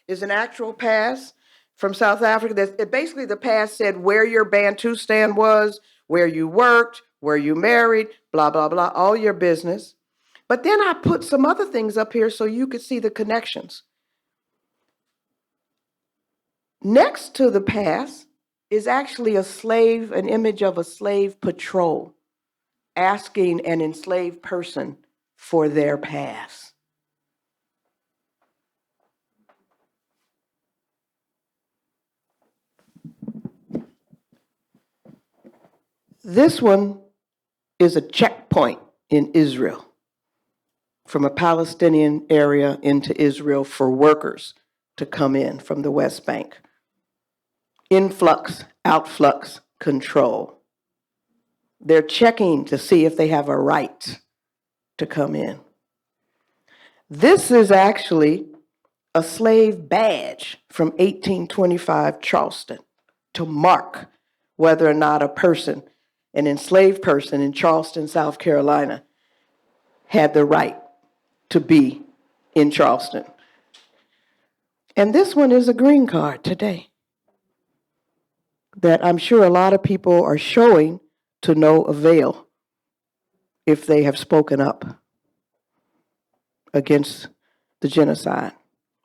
Is an actual pass from South Africa. Basically, the pass said where your Bantustan was, where you worked, where you married, blah, blah, blah, all your business. But then I put some other things up here so you could see the connections. Next to the pass is actually an image of a slave patrol asking an enslaved person for their pass. This one is a checkpoint in Israel from a Palestinian area into Israel for workers to come in from the West Bank. Influx, outflux, control. They're checking to see if they have a right to come in. This is actually a slave badge from 1825 Charleston to mark whether or not an enslaved person in Charleston, South Carolina, had the right to be in Charleston. And this one is a green card today that I'm sure a lot of people are showing to no avail if they have spoken up against the genocide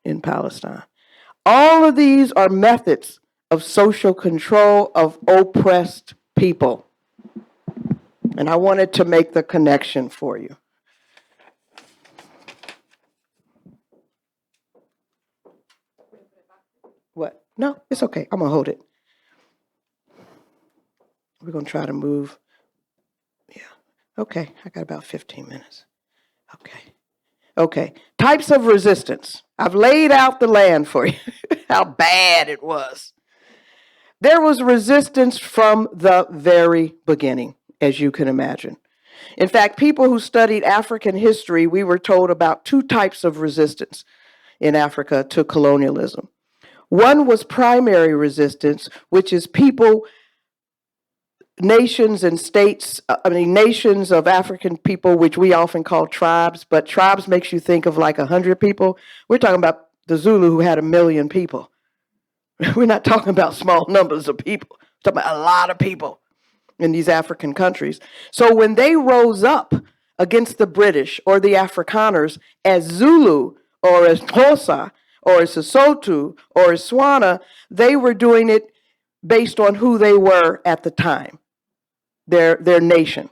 in Palestine. All of these are methods of social control of oppressed people. And I wanted to make the connection for you. What? No, it's okay. I'm going to hold it. We're going to try to move. Yeah. Okay. I got about 15 minutes. Okay. Types of resistance. I've laid out the land for you, how bad it was. There was resistance from the very beginning, as you can imagine. In fact, people who studied African history, we were told about two types of resistance in Africa to colonialism. One was primary resistance, which is nations and states, nations of African people, which we often call tribes, but tribes makes you think of like 100 people. We're talking about the Zulu who had 1 million people. We're not talking about small numbers of people. We're talking about a lot of people in these African countries. So when they rose up against the British or the Afrikaners as Zulu or as Xhosa or as Sesotho or as Swana. They were doing it based on who they were at the time, their nation.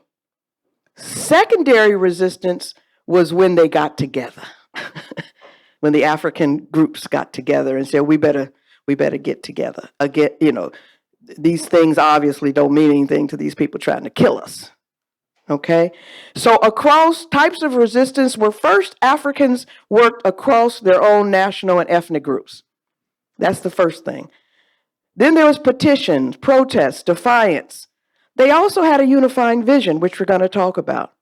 Secondary resistance was when they got together, when the African groups got together and said, we better get together. Again, you know, these things obviously don't mean anything to these people trying to kill us. Okay, so across types of resistance were first Africans worked across their own national and ethnic groups. That's the first thing. Then there was petitions, protests, defiance. They also had a unifying vision, which we're going to talk about.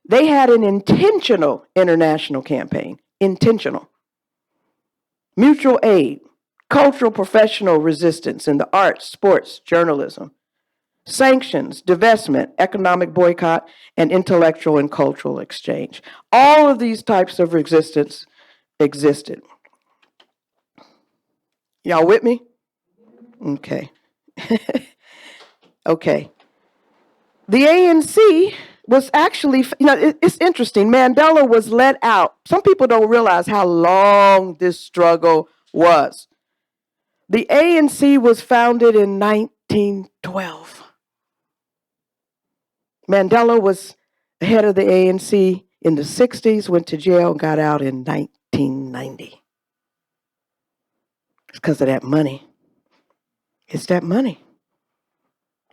They had an intentional international campaign, intentional. Mutual aid, cultural professional resistance in the arts, sports, journalism. Sanctions, divestment, economic boycott, and intellectual and cultural exchange. All of these types of resistance existed. Y'all with me? Okay. Okay. The ANC was actually, you know, it's interesting. Mandela was let out. Some people don't realize how long this struggle was. The ANC was founded in 1912. Mandela was head of the ANC in the 60s, went to jail, and got out in 1990. It's because of that money. It's that money.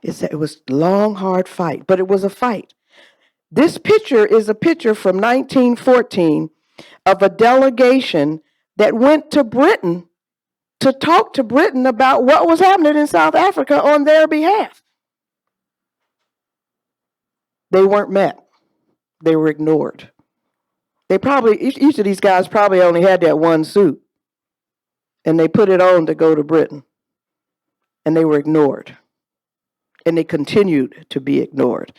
It was a long, hard fight, but it was a fight. This picture is a picture from 1914 of a delegation that went to Britain to talk to Britain about what was happening in South Africa on their behalf. They weren't met. They were ignored. They probably, each of these guys probably only had that one suit, and they put it on to go to Britain, and they were ignored, and they continued to be ignored.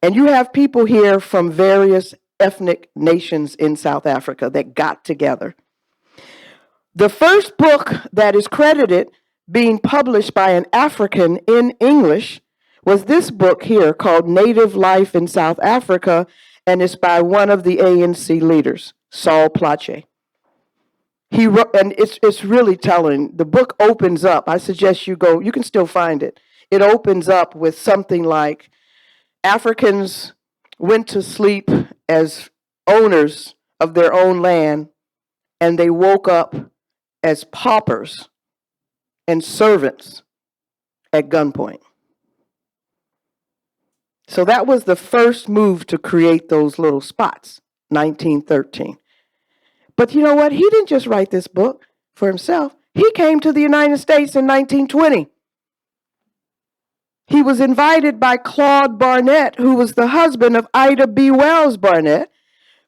And you have people here from various ethnic nations in South Africa that got together. The first book that is credited being published by an African in English was this book here called Native Life in South Africa, and it's by one of the ANC leaders, Saul Plaatje. He wrote, and it's really telling. The book opens up. I suggest you go, you can still find it. It opens up with something like, Africans went to sleep as owners of their own land, and they woke up as paupers and servants at gunpoint. So that was the first move to create those little spots, 1913. But you know what? He didn't just write this book for himself. He came to the United States in 1920. He was invited by Claude Barnett, who was the husband of Ida B. Wells Barnett.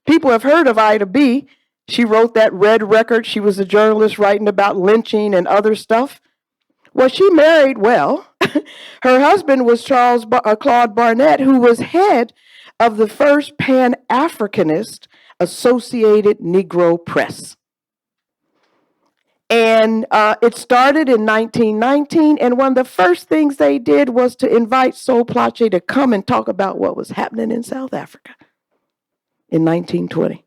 People have heard of Ida B. She wrote that Red Record. She was a journalist writing about lynching and other stuff. Well, she married well. Her husband was Claude Barnett, who was head of the first Pan-Africanist Associated Negro Press. And it started in 1919, and one of the first things they did was to invite Saul Plaatje to come and talk about what was happening in South Africa in 1920.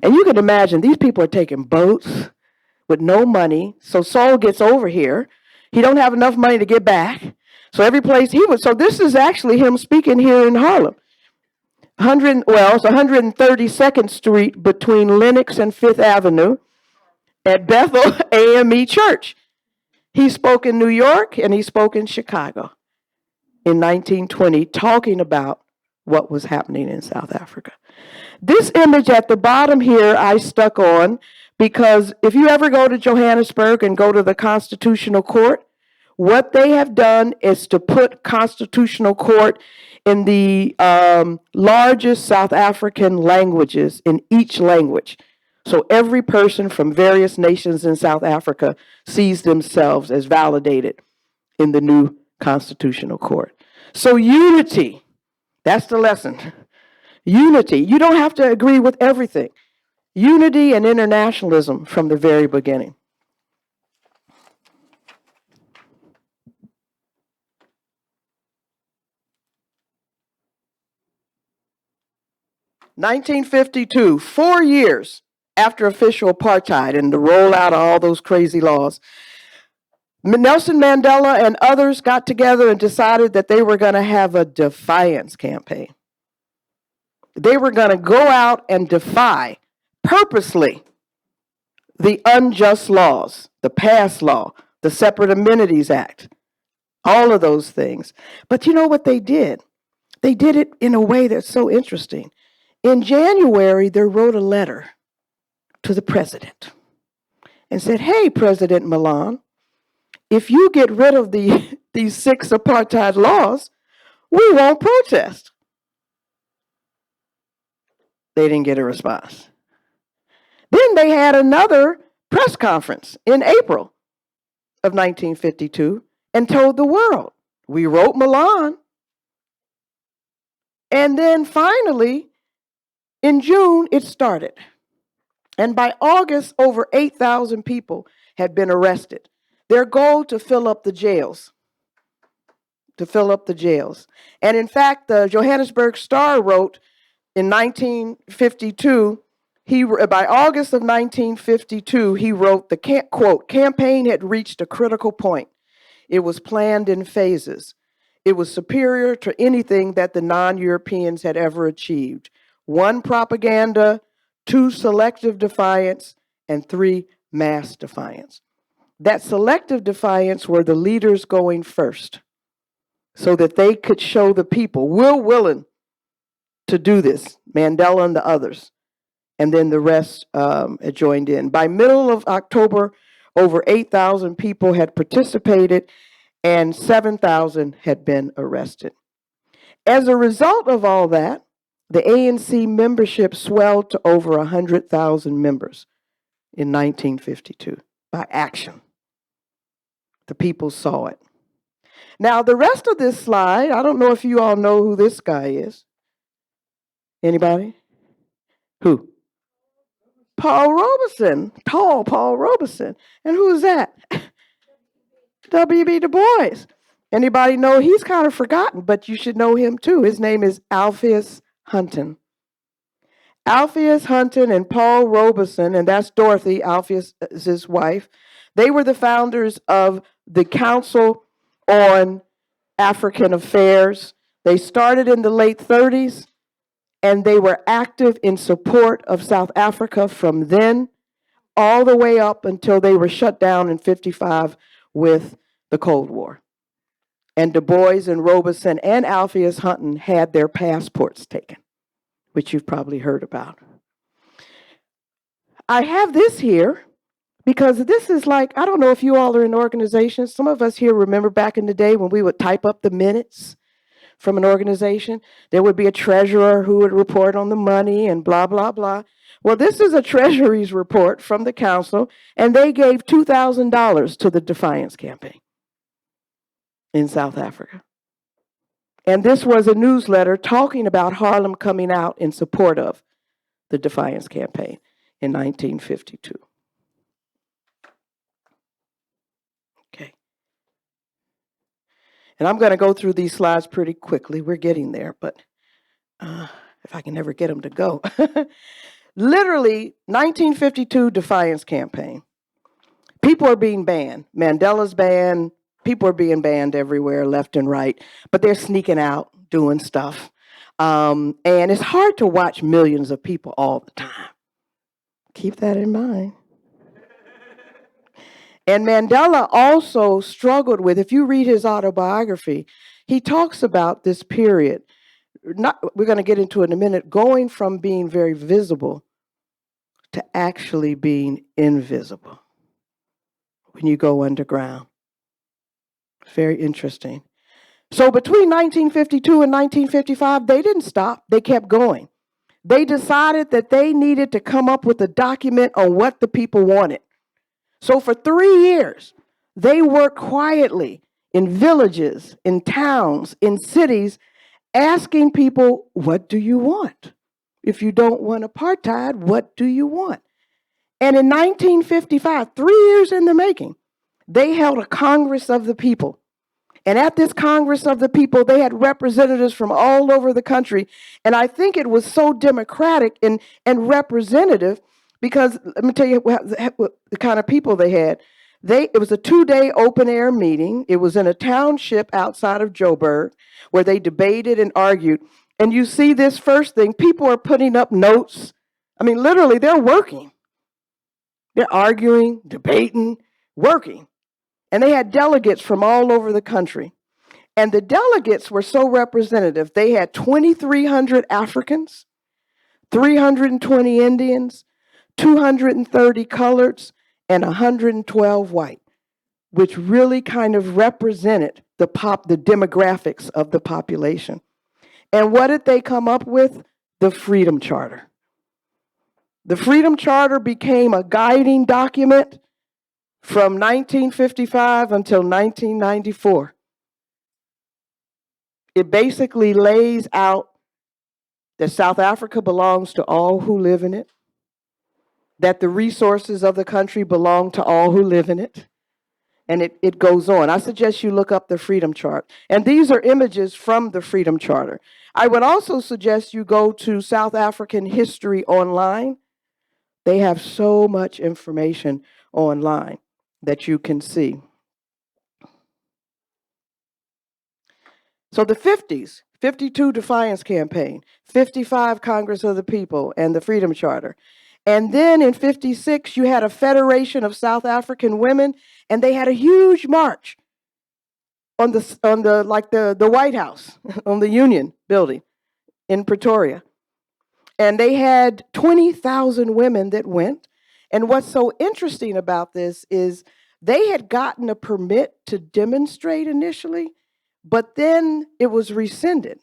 And you can imagine, these people are taking boats with no money. So Saul gets over here. He don't have enough money to get back. So every place he was, so this is actually him speaking here in Harlem. It's 132nd Street between Lenox and Fifth Avenue at Bethel AME Church. He spoke in New York and he spoke in Chicago in 1920, talking about what was happening in South Africa. This image at the bottom here I stuck on because if you ever go to Johannesburg and go to the Constitutional Court, what they have done is to put Constitutional Court in the largest South African languages in each language. So every person from various nations in South Africa sees themselves as validated in the new Constitutional Court. So unity, that's the lesson. Unity, you don't have to agree with everything. Unity and internationalism from the very beginning. 1952, 4 years after official apartheid and the rollout of all those crazy laws, Nelson Mandela and others got together and decided that they were going to have a defiance campaign. They were going to go out and defy purposely the unjust laws, the past law, the Separate Amenities Act, all of those things. But you know what they did? They did it in a way that's so interesting. In January, they wrote a letter to the president and said, "Hey, President Milan, if you get rid of these 6 apartheid laws, we won't protest." They didn't get a response. Then they had another press conference in April of 1952 and told the world, "We wrote Milan." And then finally, in June, it started. And by August, over 8,000 people had been arrested. Their goal to fill up the jails. And in fact, the Johannesburg Star wrote in 1952, by August of 1952, he wrote, quote, "Campaign had reached a critical point. It was planned in phases. It was superior to anything that the non-Europeans had ever achieved. 1, propaganda; 2, selective defiance; and 3, mass defiance." That selective defiance were the leaders going first so that they could show the people, we're willing to do this, Mandela and the others. And then the rest joined in. By middle of October, over 8,000 people had participated and 7,000 had been arrested. As a result of all that, the ANC membership swelled to over 100,000 members in 1952 by action. The people saw it. Now, the rest of this slide, I don't know if you all know who this guy is. Anybody? Who? Paul Robeson, tall Paul Robeson. And who is that? W.B. Du Bois. Anybody know? He's kind of forgotten, but you should know him too. His name is Alpheus Hunton. Alpheus Hunton and Paul Robeson, and that's Dorothy, Alpheus's wife, they were the founders of the Council on African Affairs. They started in the late 30s, and they were active in support of South Africa from then all the way up until they were shut down in 55 with the Cold War. And Du Bois and Robeson and Alpheus Hunton had their passports taken, which you've probably heard about. I have this here because this is like, I don't know if you all are in organizations. Some of us here remember back in the day when we would type up the minutes from an organization. There would be a treasurer who would report on the money and blah, blah, blah. Well, this is a Treasury's report from the council, and they gave $2,000 to the Defiance campaign in South Africa. And this was a newsletter talking about Harlem coming out in support of the Defiance campaign in 1952. Okay. And I'm going to go through these slides pretty quickly. We're getting there, but if I can ever get them to go. Literally, 1952 Defiance campaign. People are being banned. Mandela's banned. People are being banned everywhere, left and right, but they're sneaking out, doing stuff. And it's hard to watch millions of people all the time. Keep that in mind. And Mandela also struggled with, if you read his autobiography, he talks about this period, we're going to get into it in a minute, going from being very visible to actually being invisible when you go underground. Very interesting. So between 1952 and 1955, they didn't stop. They kept going. They decided that they needed to come up with a document on what the people wanted. So for 3 years, they worked quietly in villages, in towns, in cities, asking people, what do you want? If you don't want apartheid, what do you want? And in 1955, 3 years in the making, they held a Congress of the People. And at this Congress of the People, they had representatives from all over the country. And I think it was so democratic and representative because let me tell you what the kind of people they had. It was a 2-day open air meeting. It was in a township outside of Joburg where they debated and argued. And you see this first thing, people are putting up notes. I mean, literally, they're working. They're arguing, debating, working. And they had delegates from all over the country. And the delegates were so representative. They had 2,300 Africans, 320 Indians, 230 coloreds, and 112 white, which really kind of represented the demographics of the population. And what did they come up with? The Freedom Charter. The Freedom Charter became a guiding document from 1955 until 1994. It basically lays out that South Africa belongs to all who live in it, that the resources of the country belong to all who live in it, and it goes on. I suggest you look up the Freedom Chart. And these are images from the Freedom Charter. I would also suggest you go to South African History Online. They have so much information online that you can see. So the 50s, 52 Defiance Campaign, 55 Congress of the People, and the Freedom Charter. And then in 56, you had a Federation of South African Women, and they had a huge march on the White House, on the Union Building in Pretoria. And they had 20,000 women that went. And what's so interesting about this is they had gotten a permit to demonstrate initially, but then it was rescinded.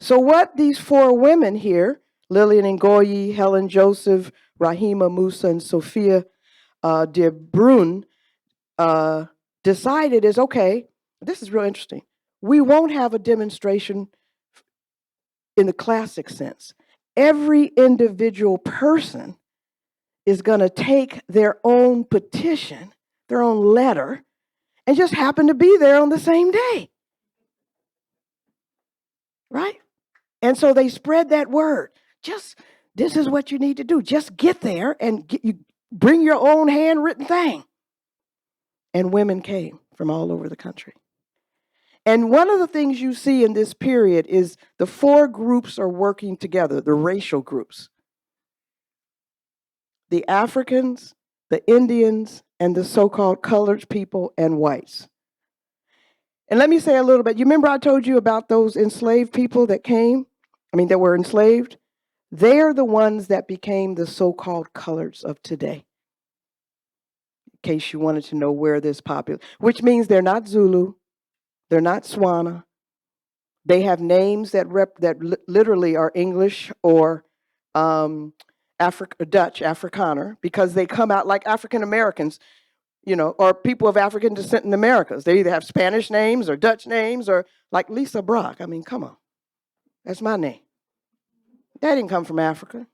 So what these 4 women here, Lillian Ngoyi, Helen Joseph, Rahima Musa, and Sophia de Bruin, decided is, okay, this is real interesting. We won't have a demonstration in the classic sense. Every individual person is going to take their own petition, their own letter, and just happen to be there on the same day. Right? And so they spread that word. This is what you need to do. Just get there and you bring your own handwritten thing. And women came from all over the country. And one of the things you see in this period is the 4 groups are working together, the racial groups. The Africans, the Indians, and the so-called colored people and whites. And let me say a little bit. You remember I told you about those enslaved people that that were enslaved? They're the ones that became the so-called coloreds of today. In case you wanted to know where this population, which means they're not Zulu, they're not Swana. They have names that literally are English or Dutch, Afrikaner, because they come out like African Americans, or people of African descent in the Americas. They either have Spanish names or Dutch names or like Lisa Brock. I mean, come on. That's my name. That didn't come from Africa.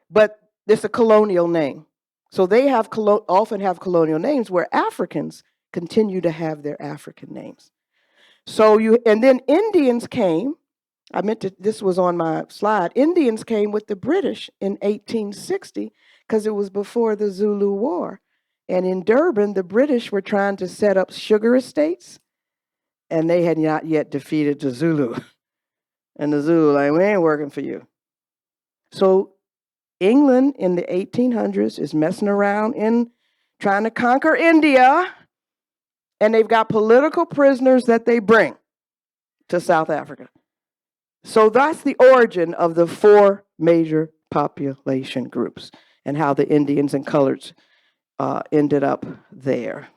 But it's a colonial name. So they often have colonial names where Africans continue to have their African names. And then Indians came. This was on my slide. Indians came with the British in 1860 because it was before the Zulu War. And in Durban, the British were trying to set up sugar estates, and they had not yet defeated the Zulu. And the Zulu, like, we ain't working for you. So England in the 1800s is messing around in trying to conquer India, and they've got political prisoners that they bring to South Africa. So that's the origin of the 4 major population groups and how the Indians and coloreds ended up there.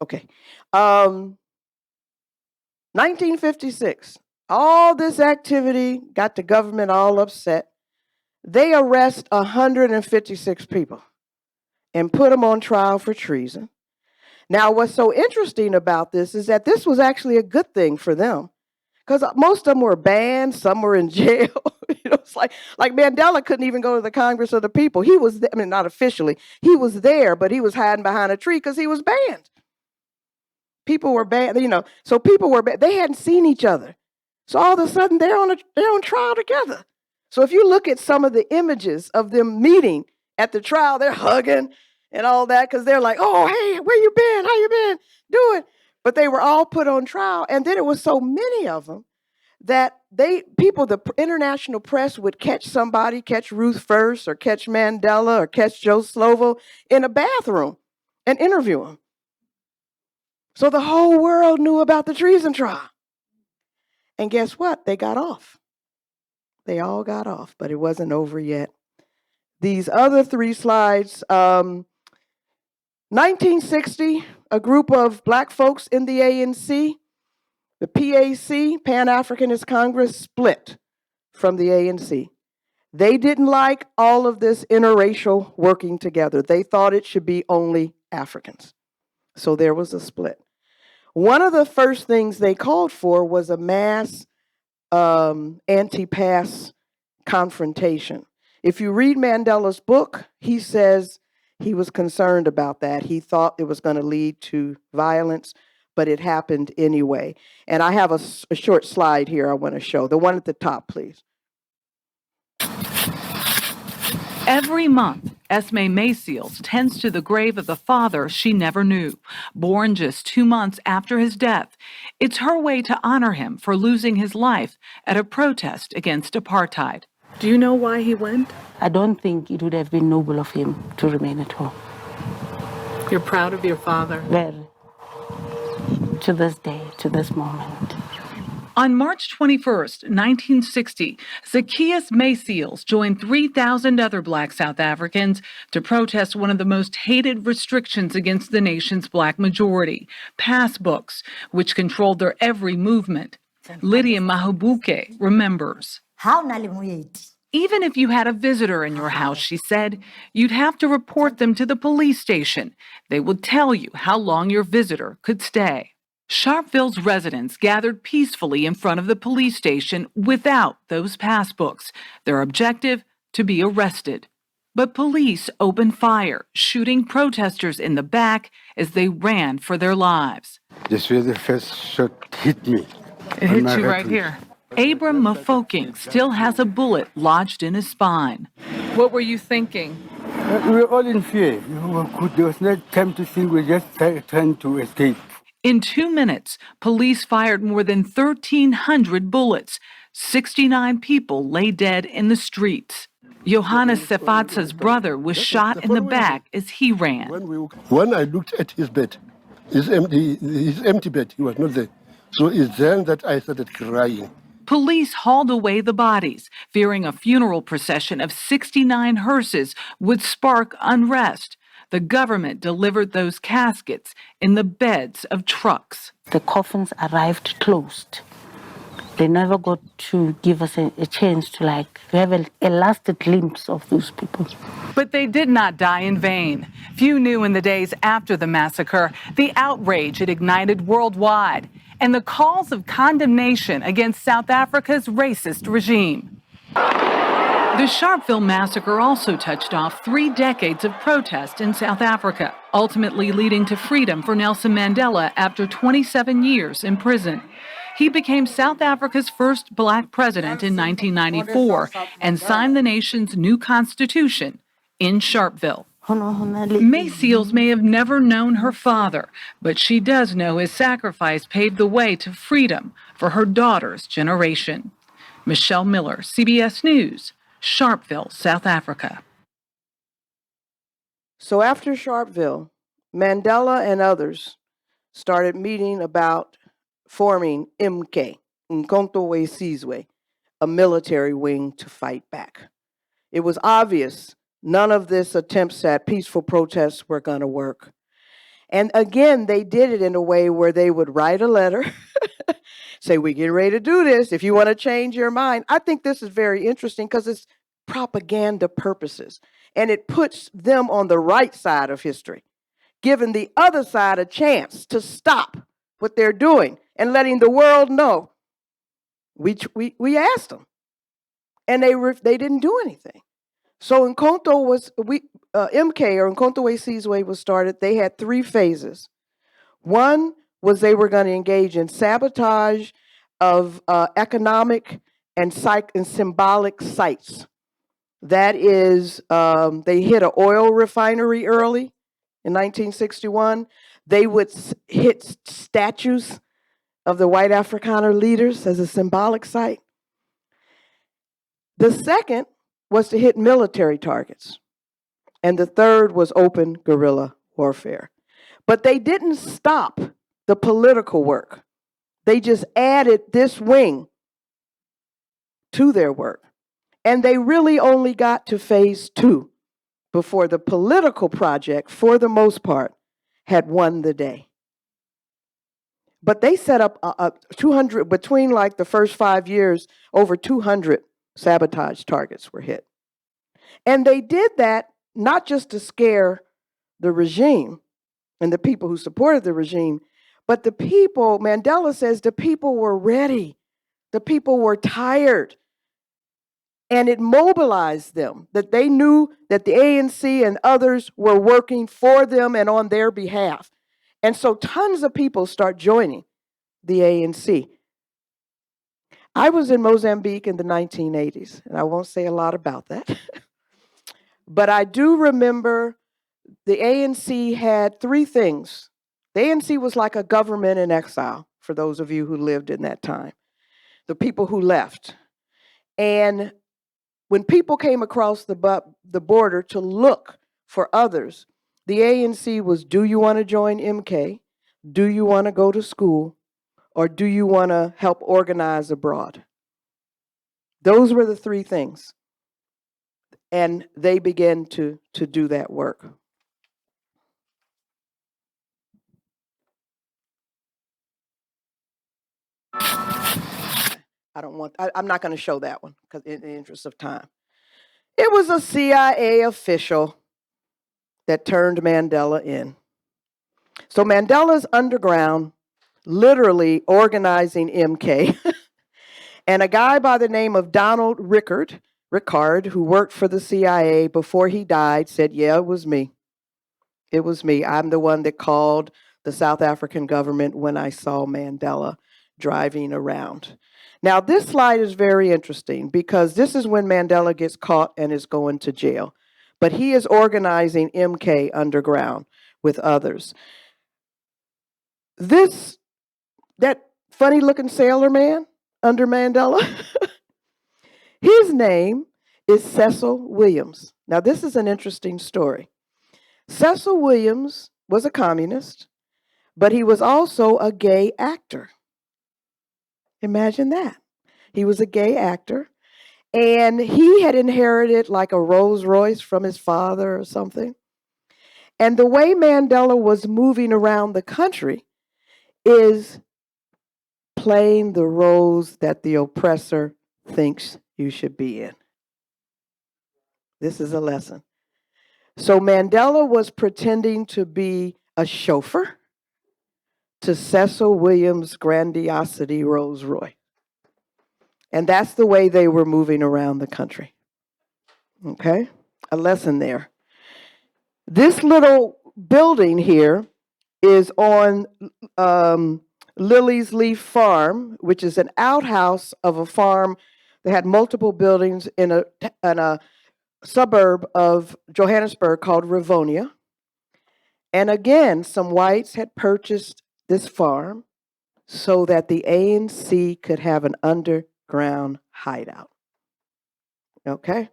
Okay. 1956, all this activity got the government all upset. They arrest 156 people and put them on trial for treason. Now, what's so interesting about this is that this was actually a good thing for them, because most of them were banned, some were in jail. It's like Mandela couldn't even go to the Congress of the People. He was, I mean, not officially, he was there, but he was hiding behind a tree because he was banned. People were banned, so people were banned. They hadn't seen each other. So all of a sudden they're on trial together. So if you look at some of the images of them meeting at the trial, they're hugging and all that because they're like, oh, hey, where you been? How you been doing? But they were all put on trial. And then it was so many of them that the international press would catch Ruth First or catch Mandela or catch Joe Slovo in a bathroom and interview him. So the whole world knew about the treason trial. And guess what? They got off. They all got off, but it wasn't over yet. These other 3 slides, 1960, a group of Black folks in the ANC, the PAC, Pan-Africanist Congress, split from the ANC. They didn't like all of this interracial working together. They thought it should be only Africans. So there was a split. One of the first things they called for was a mass anti-pass confrontation. If you read Mandela's book, he says he was concerned about that. He thought it was going to lead to violence, but it happened anyway. And I have a short slide here I want to show. The one at the top, please. Every month, Esme Mayseals tends to the grave of the father she never knew, born just 2 months after his death. It's her way to honor him for losing his life at a protest against apartheid. Do you know why he went? I don't think it would have been noble of him to remain at home. You're proud of your father? Very. To this day, to this moment. On March 21st, 1960, Zacchaeus Mayseals joined 3,000 other Black South Africans to protest one of the most hated restrictions against the nation's Black majority, passbooks, which controlled their every movement. Lydia Mahubuke remembers. Even if you had a visitor in your house, she said, you'd have to report them to the police station. They would tell you how long your visitor could stay. Sharpeville's residents gathered peacefully in front of the police station without those passbooks. Their objective, to be arrested. But police opened fire, shooting protesters in the back as they ran for their lives. This was the first shot hit me. It hit you right here. Abram Mafoking still has a bullet lodged in his spine. What were you thinking? We were all in fear. There was no time to think. We just trying to escape. In 2 minutes, police fired more than 1,300 bullets. 69 people lay dead in the streets. Johannes Sefatsa's brother was shot in the back as he ran. When I looked at his bed, his empty bed, he was not there. So it's then that I started crying. Police hauled away the bodies, fearing a funeral procession of 69 hearses would spark unrest. The government delivered those caskets in the beds of trucks. The coffins arrived closed. They never got to give us a chance to have a last glimpse of those people. But they did not die in vain. Few knew in the days after the massacre the outrage it ignited worldwide and the calls of condemnation against South Africa's racist regime. The Sharpeville massacre also touched off 3 decades of protest in South Africa, ultimately leading to freedom for Nelson Mandela after 27 years in prison. He became South Africa's first Black president in 1994 and signed the nation's new constitution in Sharpeville. Mayseals may have never known her father, but she does know his sacrifice paved the way to freedom for her daughter's generation. Michelle Miller, CBS News, Sharpeville, South Africa. So after Sharpeville, Mandela and others started meeting about forming MK, Umkhonto we Sizwe, a military wing to fight back. It was obvious none of this attempts at peaceful protests were going to work. And again, they did it in a way where they would write a letter, say, we're getting ready to do this. If you want to change your mind. I think this is very interesting because it's propaganda purposes. And it puts them on the right side of history, giving the other side a chance to stop what they're doing and letting the world know We asked them, and they didn't do anything. So Nkonto was MK, or Nkonto Sizwe, was started. They had 3 phases. One was they were going to engage in sabotage of economic and symbolic sites. That is, they hit an oil refinery early in 1961. They would hit statues of the white Afrikaner leaders as a symbolic site. The second was to hit military targets. And the third was open guerrilla warfare. But they didn't stop the political work. They just added this wing to their work. And they really only got to phase 2 before the political project, for the most part, had won the day. But they set up 200, between like the first 5 years, over 200 sabotage targets were hit. And they did that not just to scare the regime and the people who supported the regime, but the people, Mandela says, the people were ready. The people were tired. And it mobilized them, that they knew that the ANC and others were working for them and on their behalf. And so tons of people start joining the ANC. I was in Mozambique in the 1980s, and I won't say a lot about that. But I do remember the ANC had 3 things. The ANC was like a government in exile, for those of you who lived in that time, the people who left. And when people came across the border to look for others, the ANC was, do you want to join MK? Do you want to go to school? Or do you want to help organize abroad? Those were the 3 things. And they began to do that work. I'm not going to show that one because in the interest of time. It was a CIA official that turned Mandela in. So Mandela's underground, literally organizing MK. And a guy by the name of Donald Rickard, who worked for the CIA before he died, said, yeah, it was me. It was me. I'm the one that called the South African government when I saw Mandela driving around. Now, this slide is very interesting because this is when Mandela gets caught and is going to jail. But he is organizing MK underground with others. That funny looking sailor man under Mandela, his name is Cecil Williams. Now, this is an interesting story. Cecil Williams was a communist, but he was also a gay actor. Imagine that. He was a gay actor, and he had inherited like a Rolls Royce from his father or something. And the way Mandela was moving around the country is playing the roles that the oppressor thinks you should be in. This is a lesson. So Mandela was pretending to be a chauffeur to Cecil Williams' grandiosity Rolls Royce. And that's the way they were moving around the country. Okay? A lesson there. This little building here is on Lily's Leaf Farm, which is an outhouse of a farm that had multiple buildings in a suburb of Johannesburg called Rivonia. And again, some whites had purchased this farm so that the ANC could have an underground hideout. Okay?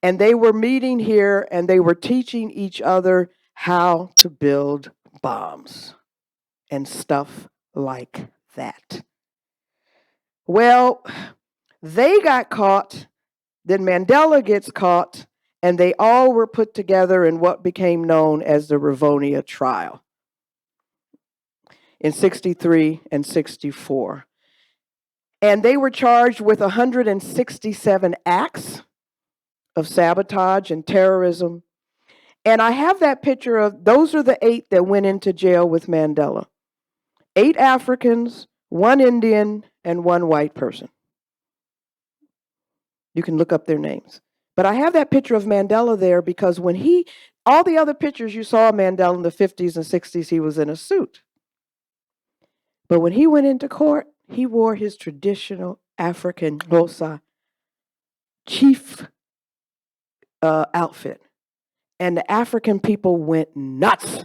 And they were meeting here and they were teaching each other how to build bombs and stuff like that. Well, they got caught, then Mandela gets caught, and they all were put together in what became known as the Rivonia trial in 63 and 64. And they were charged with 167 acts of sabotage and terrorism. And I have that picture of, those are the 8 that went into jail with Mandela. 8 Africans, 1 Indian, and 1 white person. You can look up their names. But I have that picture of Mandela there because when all the other pictures you saw of Mandela in the 50s and 60s, he was in a suit. But when he went into court, he wore his traditional African Xhosa chief outfit. And the African people went nuts.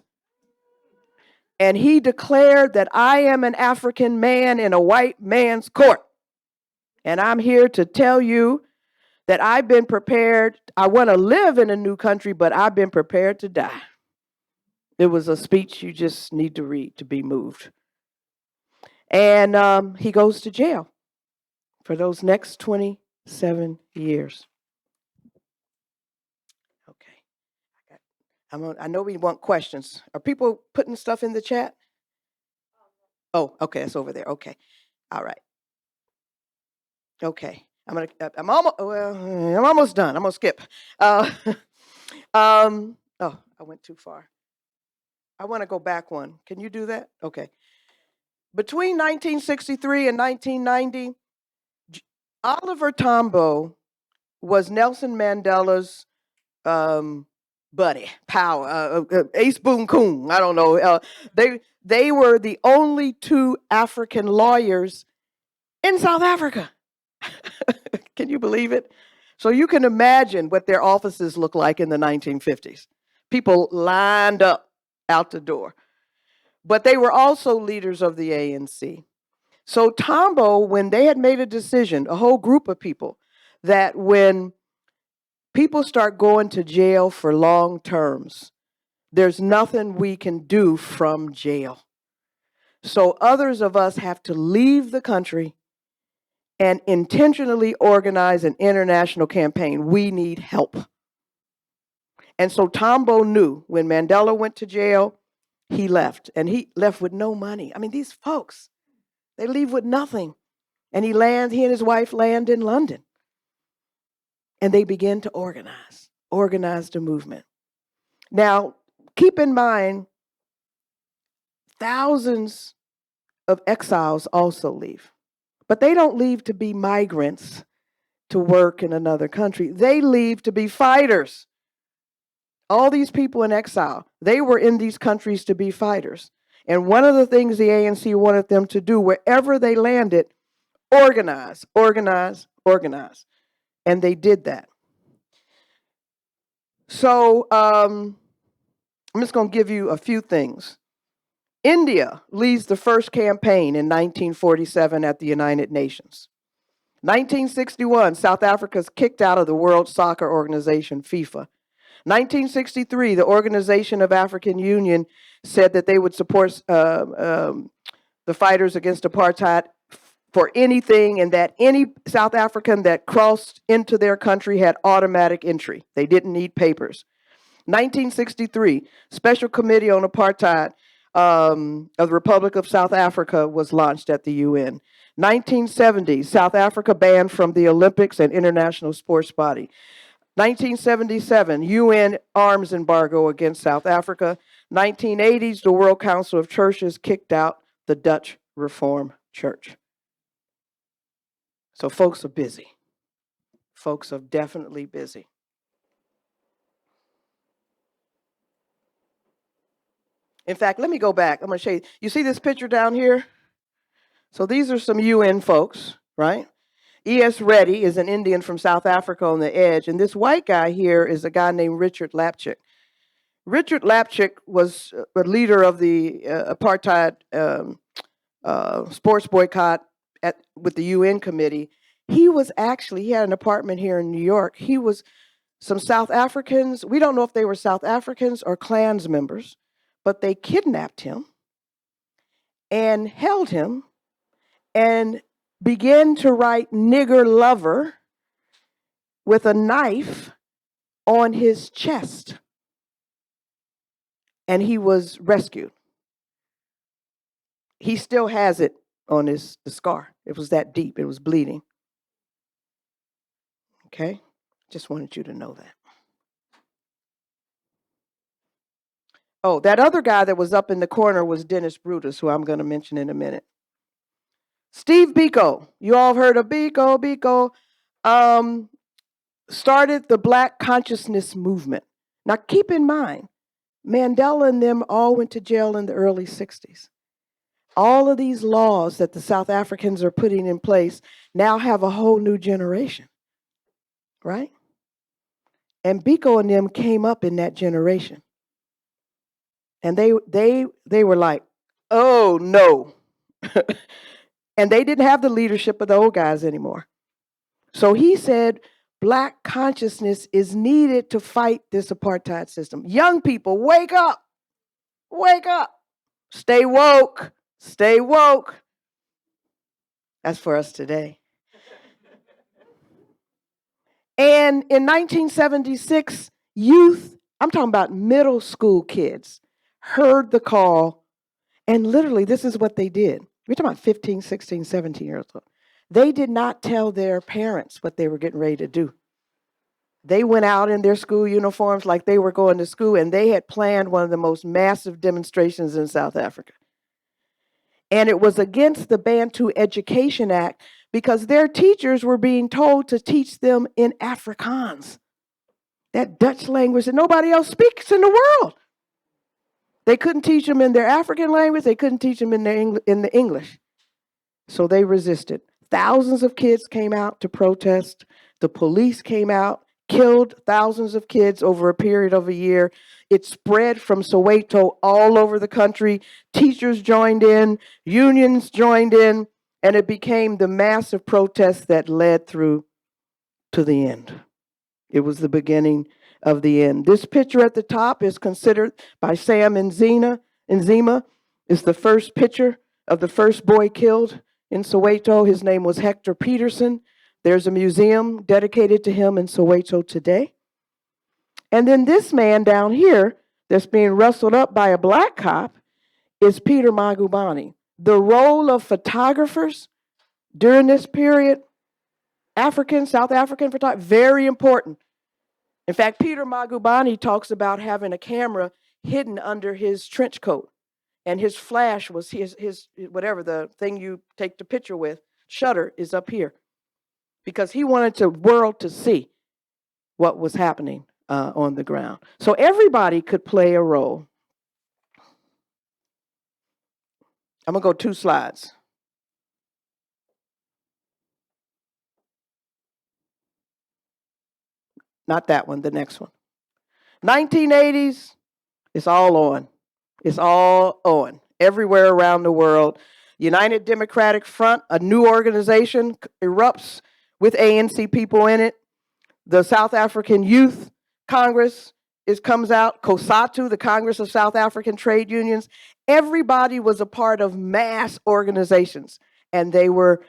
And he declared that I am an African man in a white man's court. And I'm here to tell you that I've been prepared. I want to live in a new country, but I've been prepared to die. It was a speech you just need to read to be moved. And he goes to jail for those next 27 years. Okay. I know we want questions. Are people putting stuff in the chat? Oh, okay, it's over there. Okay. All right. Okay. I'm almost done. I'm gonna skip. Oh, I went too far. I want to go back one. Can you do that? Okay. Between 1963 and 1990, Oliver Tambo was Nelson Mandela's buddy, pal, Ace Boon Coon. I don't know. They were the only two African lawyers in South Africa. Can you believe it? So you can imagine what their offices looked like in the 1950s. People lined up out the door. But they were also leaders of the ANC. So Tambo, when they had made a decision, a whole group of people, that when people start going to jail for long terms, there's nothing we can do from jail. So others of us have to leave the country and intentionally organize an international campaign. We need help. And so Tambo knew when Mandela went to jail, he left. And he left with no money. I mean, these folks, they leave with nothing. And he and his wife land in London. And they begin to organize the movement. Now, keep in mind, thousands of exiles also leave. But they don't leave to be migrants to work in another country. They leave to be fighters. All these people in exile, they were in these countries to be fighters. And one of the things the ANC wanted them to do wherever they landed, organize. And they did that. So I'm just going to give you a few things. India leads the first campaign in 1947 at the United Nations. 1961, South Africa's kicked out of the World Soccer Organization, FIFA. 1963, the Organization of African Union said that they would support the fighters against apartheid for anything, and that any South African that crossed into their country had automatic entry. They didn't need papers. 1963, Special Committee on Apartheid of the Republic of South Africa was launched at the UN. 1970, South Africa banned from the Olympics and international sports body. 1977, UN arms embargo against South Africa. 1980s, the World Council of Churches kicked out the Dutch Reformed Church. So folks are busy. Folks are definitely busy. In fact, let me go back. I'm going to show you. You see this picture down here? So these are some UN folks, right? E.S. Reddy is an Indian from South Africa on the edge. And this white guy here is a guy named Richard Lapchick. Richard Lapchick was a leader of the apartheid sports boycott with the UN committee. He had an apartment here in New York. He was some South Africans. We don't know if they were South Africans or Klans members, but they kidnapped him and held him and began to write nigger lover with a knife on his chest. And he was rescued. He still has it on the scar. It was that deep. It was bleeding. Okay? Just wanted you to know that. Oh, that other guy that was up in the corner was Dennis Brutus, who I'm going to mention in a minute. Steve Biko. You all heard of Biko. started the Black consciousness movement. Now, keep in mind, Mandela and them all went to jail in the early 60s. All of these laws that the South Africans are putting in place now have a whole new generation, right? And Biko and them came up in that generation. And they were like, oh no. And they didn't have the leadership of the old guys anymore. So he said, Black consciousness is needed to fight this apartheid system. Young people, wake up, wake up, stay woke, stay woke. That's for us today. And in 1976, youth, I'm talking about middle school kids, heard the call, and literally this is what they did. We're talking about 15, 16, 17 years old. They did not tell their parents what they were getting ready to do. They went out in their school uniforms like they were going to school, and they had planned one of the most massive demonstrations in South Africa. And it was against the Bantu Education Act because their teachers were being told to teach them in Afrikaans, that Dutch language that nobody else speaks in the world. They couldn't teach them in their African language. They couldn't teach them in the English. So they resisted. Thousands of kids came out to protest. The police came out, killed thousands of kids over a period of a year. It spread from Soweto all over the country. Teachers joined in, unions joined in, and it became the massive protest that led through to the end. It was the beginning of the end. This picture at the top is considered by Sam Nzima. It's the first picture of the first boy killed in Soweto. His name was Hector Peterson. There's a museum dedicated to him in Soweto today. And then this man down here that's being wrestled up by a Black cop is Peter Magubani. The role of photographers during this period, South African photography, very important. In fact, Peter Magubani talks about having a camera hidden under his trench coat. And his flash was his whatever, the thing you take the picture with, shutter is up here. Because he wanted the world to see what was happening on the ground. So everybody could play a role. I'm going to go 2 slides. Not that one, the next one. 1980s, it's all on. It's all on. Everywhere around the world. United Democratic Front, a new organization, erupts with ANC people in it. The South African Youth Congress comes out. COSATU, the Congress of South African Trade Unions. Everybody was a part of mass organizations, and they were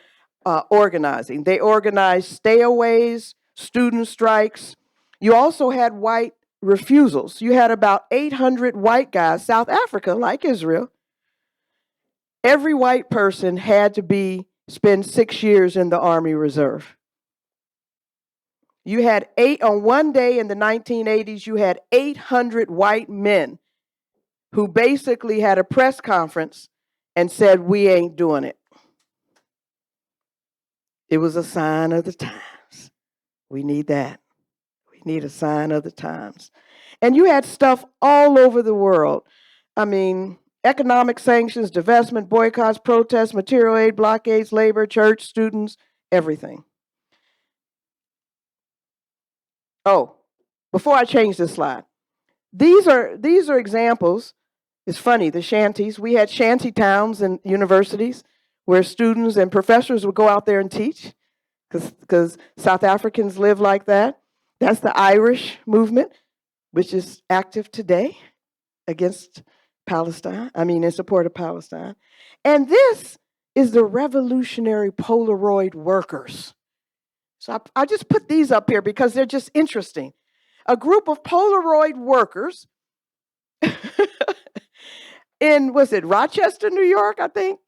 organizing. They organized stayaways, student strikes. You also had white refusals. You had about 800 white guys, South Africa, like Israel. Every white person had to spend 6 years in the Army Reserve. You had on one day in the 1980s, you had 800 white men who basically had a press conference and said, we ain't doing it. It was a sign of the times. We need that. We need a sign of the times. And you had stuff all over the world. I mean, economic sanctions, divestment, boycotts, protests, material aid, blockades, labor, church, students, everything. Oh, before I change this slide, these are examples. It's funny, the shanties. We had shanty towns and universities where students and professors would go out there and teach because South Africans live like that. That's the Irish movement, which is active today against Palestine, in support of Palestine. And this is the revolutionary Polaroid workers. So I just put these up here because they're just interesting. A group of Polaroid workers in, Rochester, New York, I think,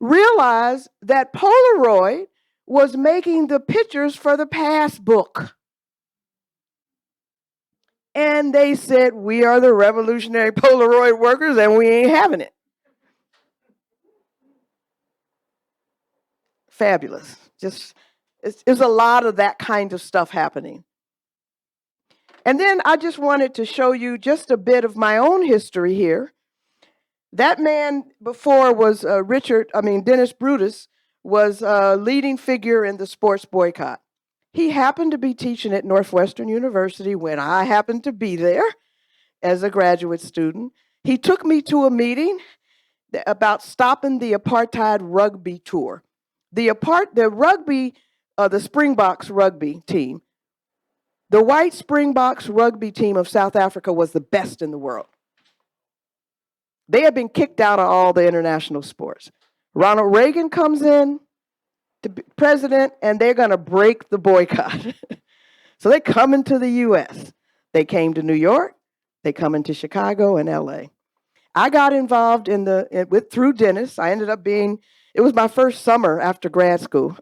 realized that Polaroid was making the pictures for the passbook. And they said, we are the revolutionary Polaroid workers and we ain't having it. Fabulous. There's a lot of that kind of stuff happening. And then I just wanted to show you just a bit of my own history here. That man before was Dennis Brutus was a leading figure in the sports boycott. He happened to be teaching at Northwestern University when I happened to be there as a graduate student. He took me to a meeting about stopping the apartheid rugby tour. The Springboks rugby team, the white Springboks rugby team of South Africa was the best in the world. They had been kicked out of all the international sports. Ronald Reagan comes in to be president, and they're going to break the boycott. So they come into the U.S. They came to New York. They come into Chicago and L.A. I got involved through Dennis. I ended up it was my first summer after grad school.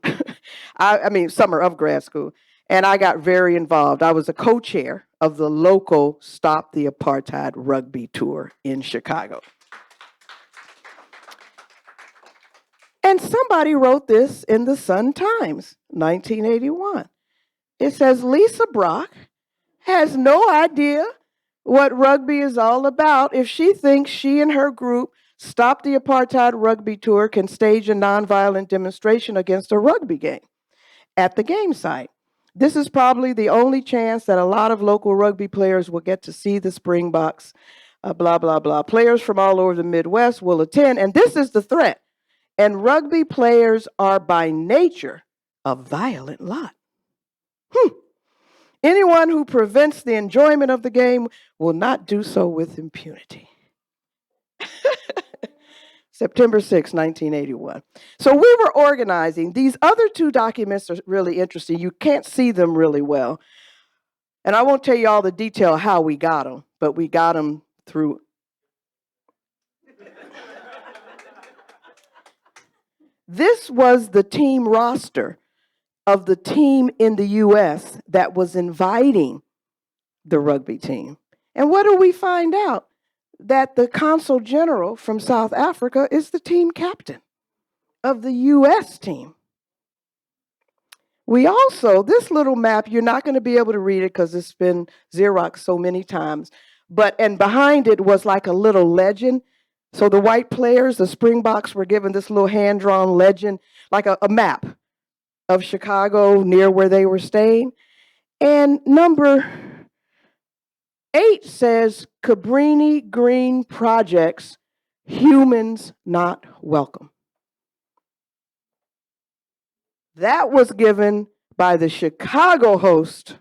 Summer of grad school. And I got very involved. I was a co-chair of the local Stop the Apartheid rugby tour in Chicago. And somebody wrote this in the Sun-Times, 1981. It says, Lisa Brock has no idea what rugby is all about if she thinks she and her group Stop the Apartheid rugby tour can stage a nonviolent demonstration against a rugby game at the game site. This is probably the only chance that a lot of local rugby players will get to see the Springboks, blah, blah, blah. Players from all over the Midwest will attend, and this is the threat. And rugby players are by nature a violent lot. Anyone who prevents the enjoyment of the game will not do so with impunity. September 6, 1981. So we were organizing. These other two documents are really interesting. You can't see them really well. And I won't tell you all the detail how we got them, but we got them through. This was the team roster of the team in the U.S. that was inviting the rugby team. And what do we find out? That the consul general from South Africa is the team captain of the U.S. team. We also, this little map, you're not going to be able to read it because it's been Xeroxed so many times, and behind it was like a little legend. So the white players, the Springboks, were given this little hand-drawn legend, like a map of Chicago near where they were staying. And number 8 says, Cabrini Green Projects, humans not welcome. That was given by the Chicago host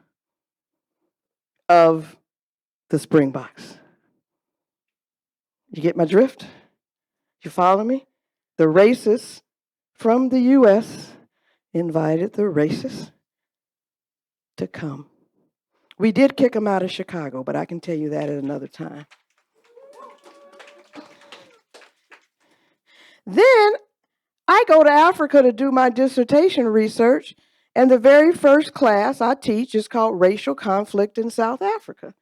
of the Springboks. You get my drift? You follow me? The racists from the U.S. invited the racists to come. We did kick them out of Chicago, but I can tell you that at another time. Then I go to Africa to do my dissertation research, and the very first class I teach is called Racial Conflict in South Africa.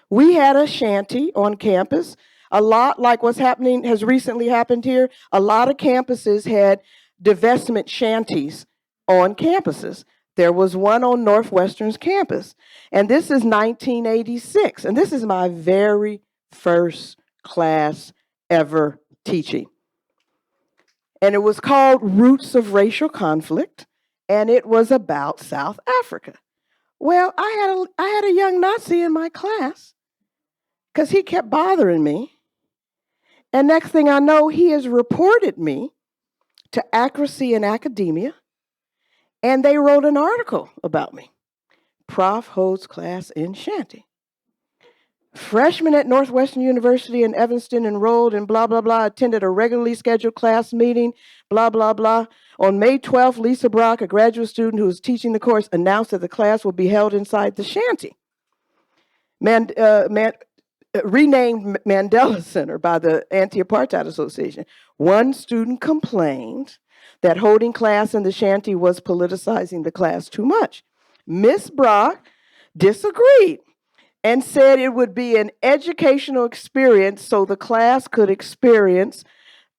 We had a shanty on campus, a lot like what's happening, has recently happened here. A lot of campuses had divestment shanties on campuses. There was one on Northwestern's campus, and this is 1986, and this is my very first class ever teaching. And it was called Roots of Racial Conflict, and it was about South Africa. Well, I had a young Nazi in my class because he kept bothering me, and next thing I know, he has reported me to Accuracy in Academia, and they wrote an article about me. Prof holds class in shanty. Freshman at Northwestern University in Evanston enrolled in blah, blah, blah, attended a regularly scheduled class meeting, blah, blah, blah. On May 12th, Lisa Brock, a graduate student who was teaching the course, announced that the class will be held inside the shanty. Renamed Mandela Center by the Anti-Apartheid Association. One student complained that holding class in the shanty was politicizing the class too much. Miss Brock disagreed and said it would be an educational experience so the class could experience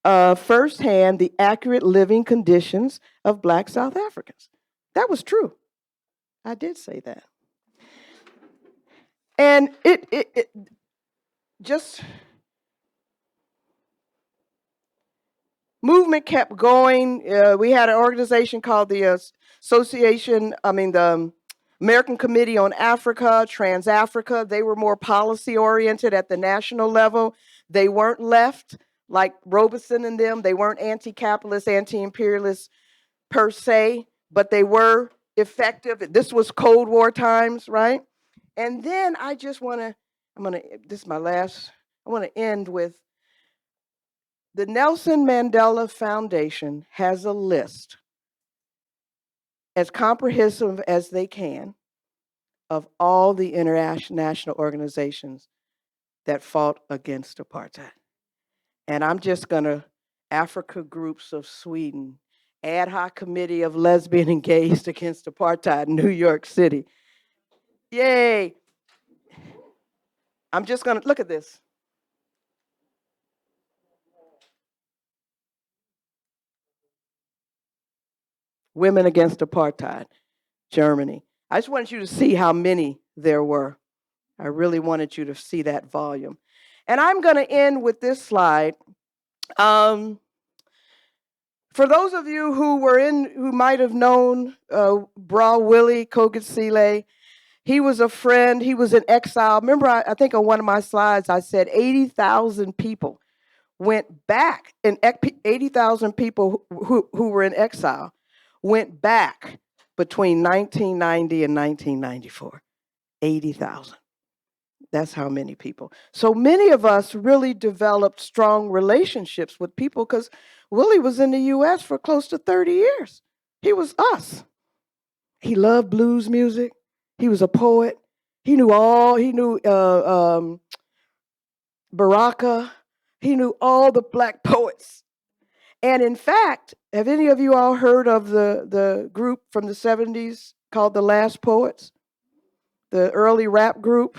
firsthand the accurate living conditions of Black South Africans. That was true. I did say that. And it just, movement kept going. We had an organization called the the American Committee on Africa, Trans-Africa. They were more policy oriented at the national level. They weren't left like Robeson and them. They weren't anti-capitalist, anti-imperialist per se, but they were effective. This was Cold War times, right? And then I just want to, this is my last, I want to end with the Nelson Mandela Foundation has a list as comprehensive as they can of all the international organizations that fought against apartheid. And I'm just going to, Africa Groups of Sweden, Ad Hoc Committee of Lesbian and Gays Against Apartheid, New York City. Yay. I'm just going to, look at this. Women Against Apartheid, Germany. I just wanted you to see how many there were. I really wanted you to see that volume. And I'm going to end with this slide. For those of you who might have known Bra Willie Kogatsile, he was a friend. He was in exile. Remember, I think on one of my slides, I said 80,000 people went back, and 80,000 people who were in exile went back between 1990 and 1994. 80,000. That's how many people. So many of us really developed strong relationships with people because Willie was in the US for close to 30 years. He was us. He loved blues music. He was a poet. He knew Baraka. He knew all the Black poets. And in fact, have any of you all heard of the group from the 70s called The Last Poets? The early rap group?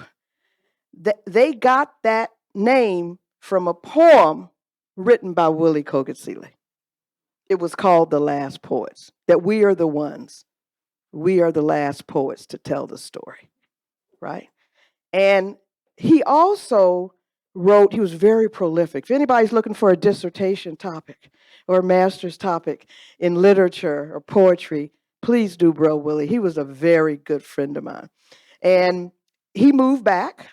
They got that name from a poem written by Willie Kogatsile. It was called The Last Poets, that we are the ones. We are the last poets to tell the story, right? And he also wrote, he was very prolific. If anybody's looking for a dissertation topic or a master's topic in literature or poetry, please do Bro Willie. He was a very good friend of mine. And he moved back.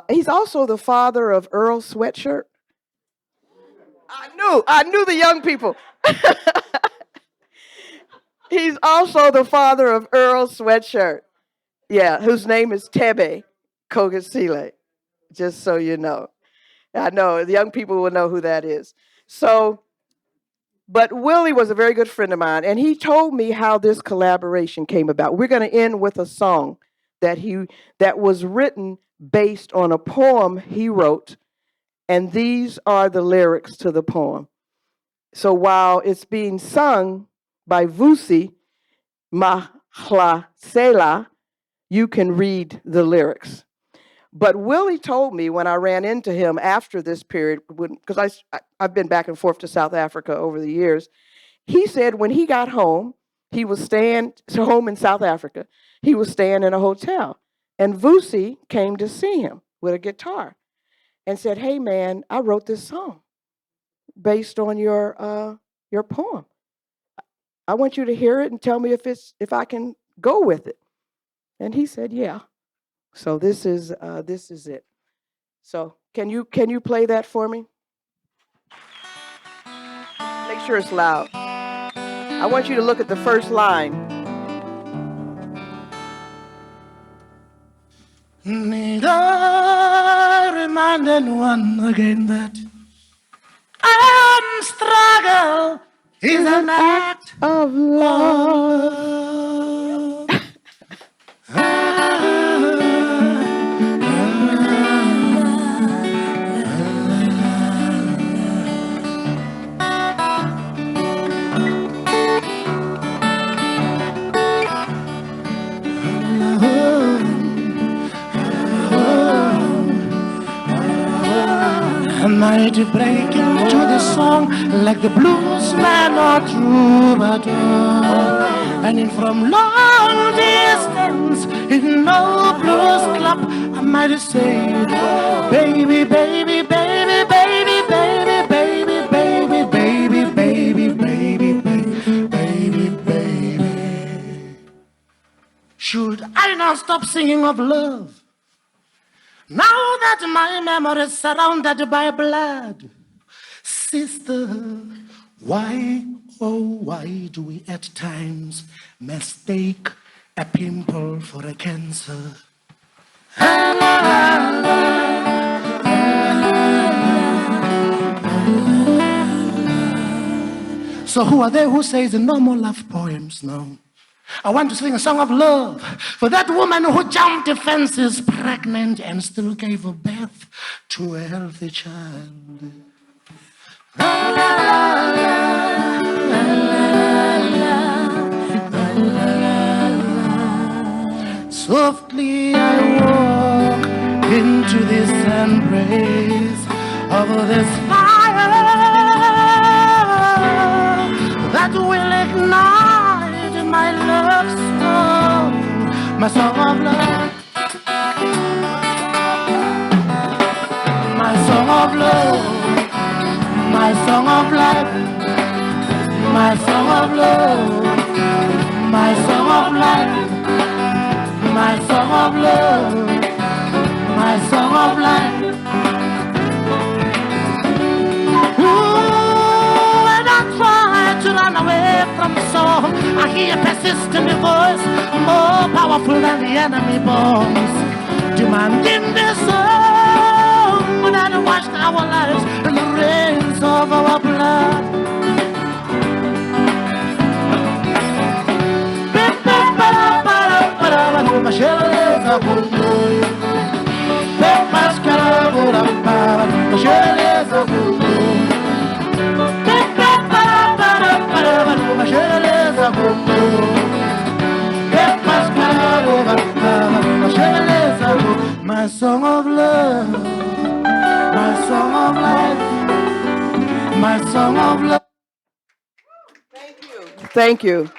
He's also the father of Earl Sweatshirt. I knew the young people. He's also the father of Earl Sweatshirt. Yeah, whose name is Tebe Kogatsile, just so you know. I know, the young people will know who that is. So, but Willie was a very good friend of mine, and he told me how this collaboration came about. We're going to end with a song that was written based on a poem he wrote, and these are the lyrics to the poem. So while it's being sung by Vusi Mahlasela, you can read the lyrics. But Willie told me when I ran into him after this period, because I've been back and forth to South Africa over the years, he said when he got home, he was staying home in South Africa. He was staying in a hotel. And Vusi came to see him with a guitar and said, "Hey man, I wrote this song based on your poem. I want you to hear it and tell me if I can go with it." And he said, "Yeah." So this is it. So can you play that for me? Make sure it's loud. I want you to look at the first line. Need I remind anyone again that struggle is an act of love. Might break into the song like the bluesman or troubadour, and in from long distance in no blues club I might say, baby, baby, baby, baby, baby, baby, baby, baby, baby, baby, baby, baby. Should I not stop singing of love? Now that my memory is surrounded by blood, sister, why, oh, why do we at times mistake a pimple for a cancer? So who are they who says no more love poems? No. I want to sing a song of love for that woman who jumped the fences pregnant and still gave birth to a healthy child. Softly I walk into this embrace of this fire that will ignite my love song, my song of love, my song of love, my song of life, my song of love, my song of life, my song of love, my song of life. Ooh, and I try to run away from the song, I hear a persistent voice, more powerful than the enemy bombs, demanding this song that washed our lives in the rains of our blood. My song of love, my song of life, my song of love. Thank you. Thank you.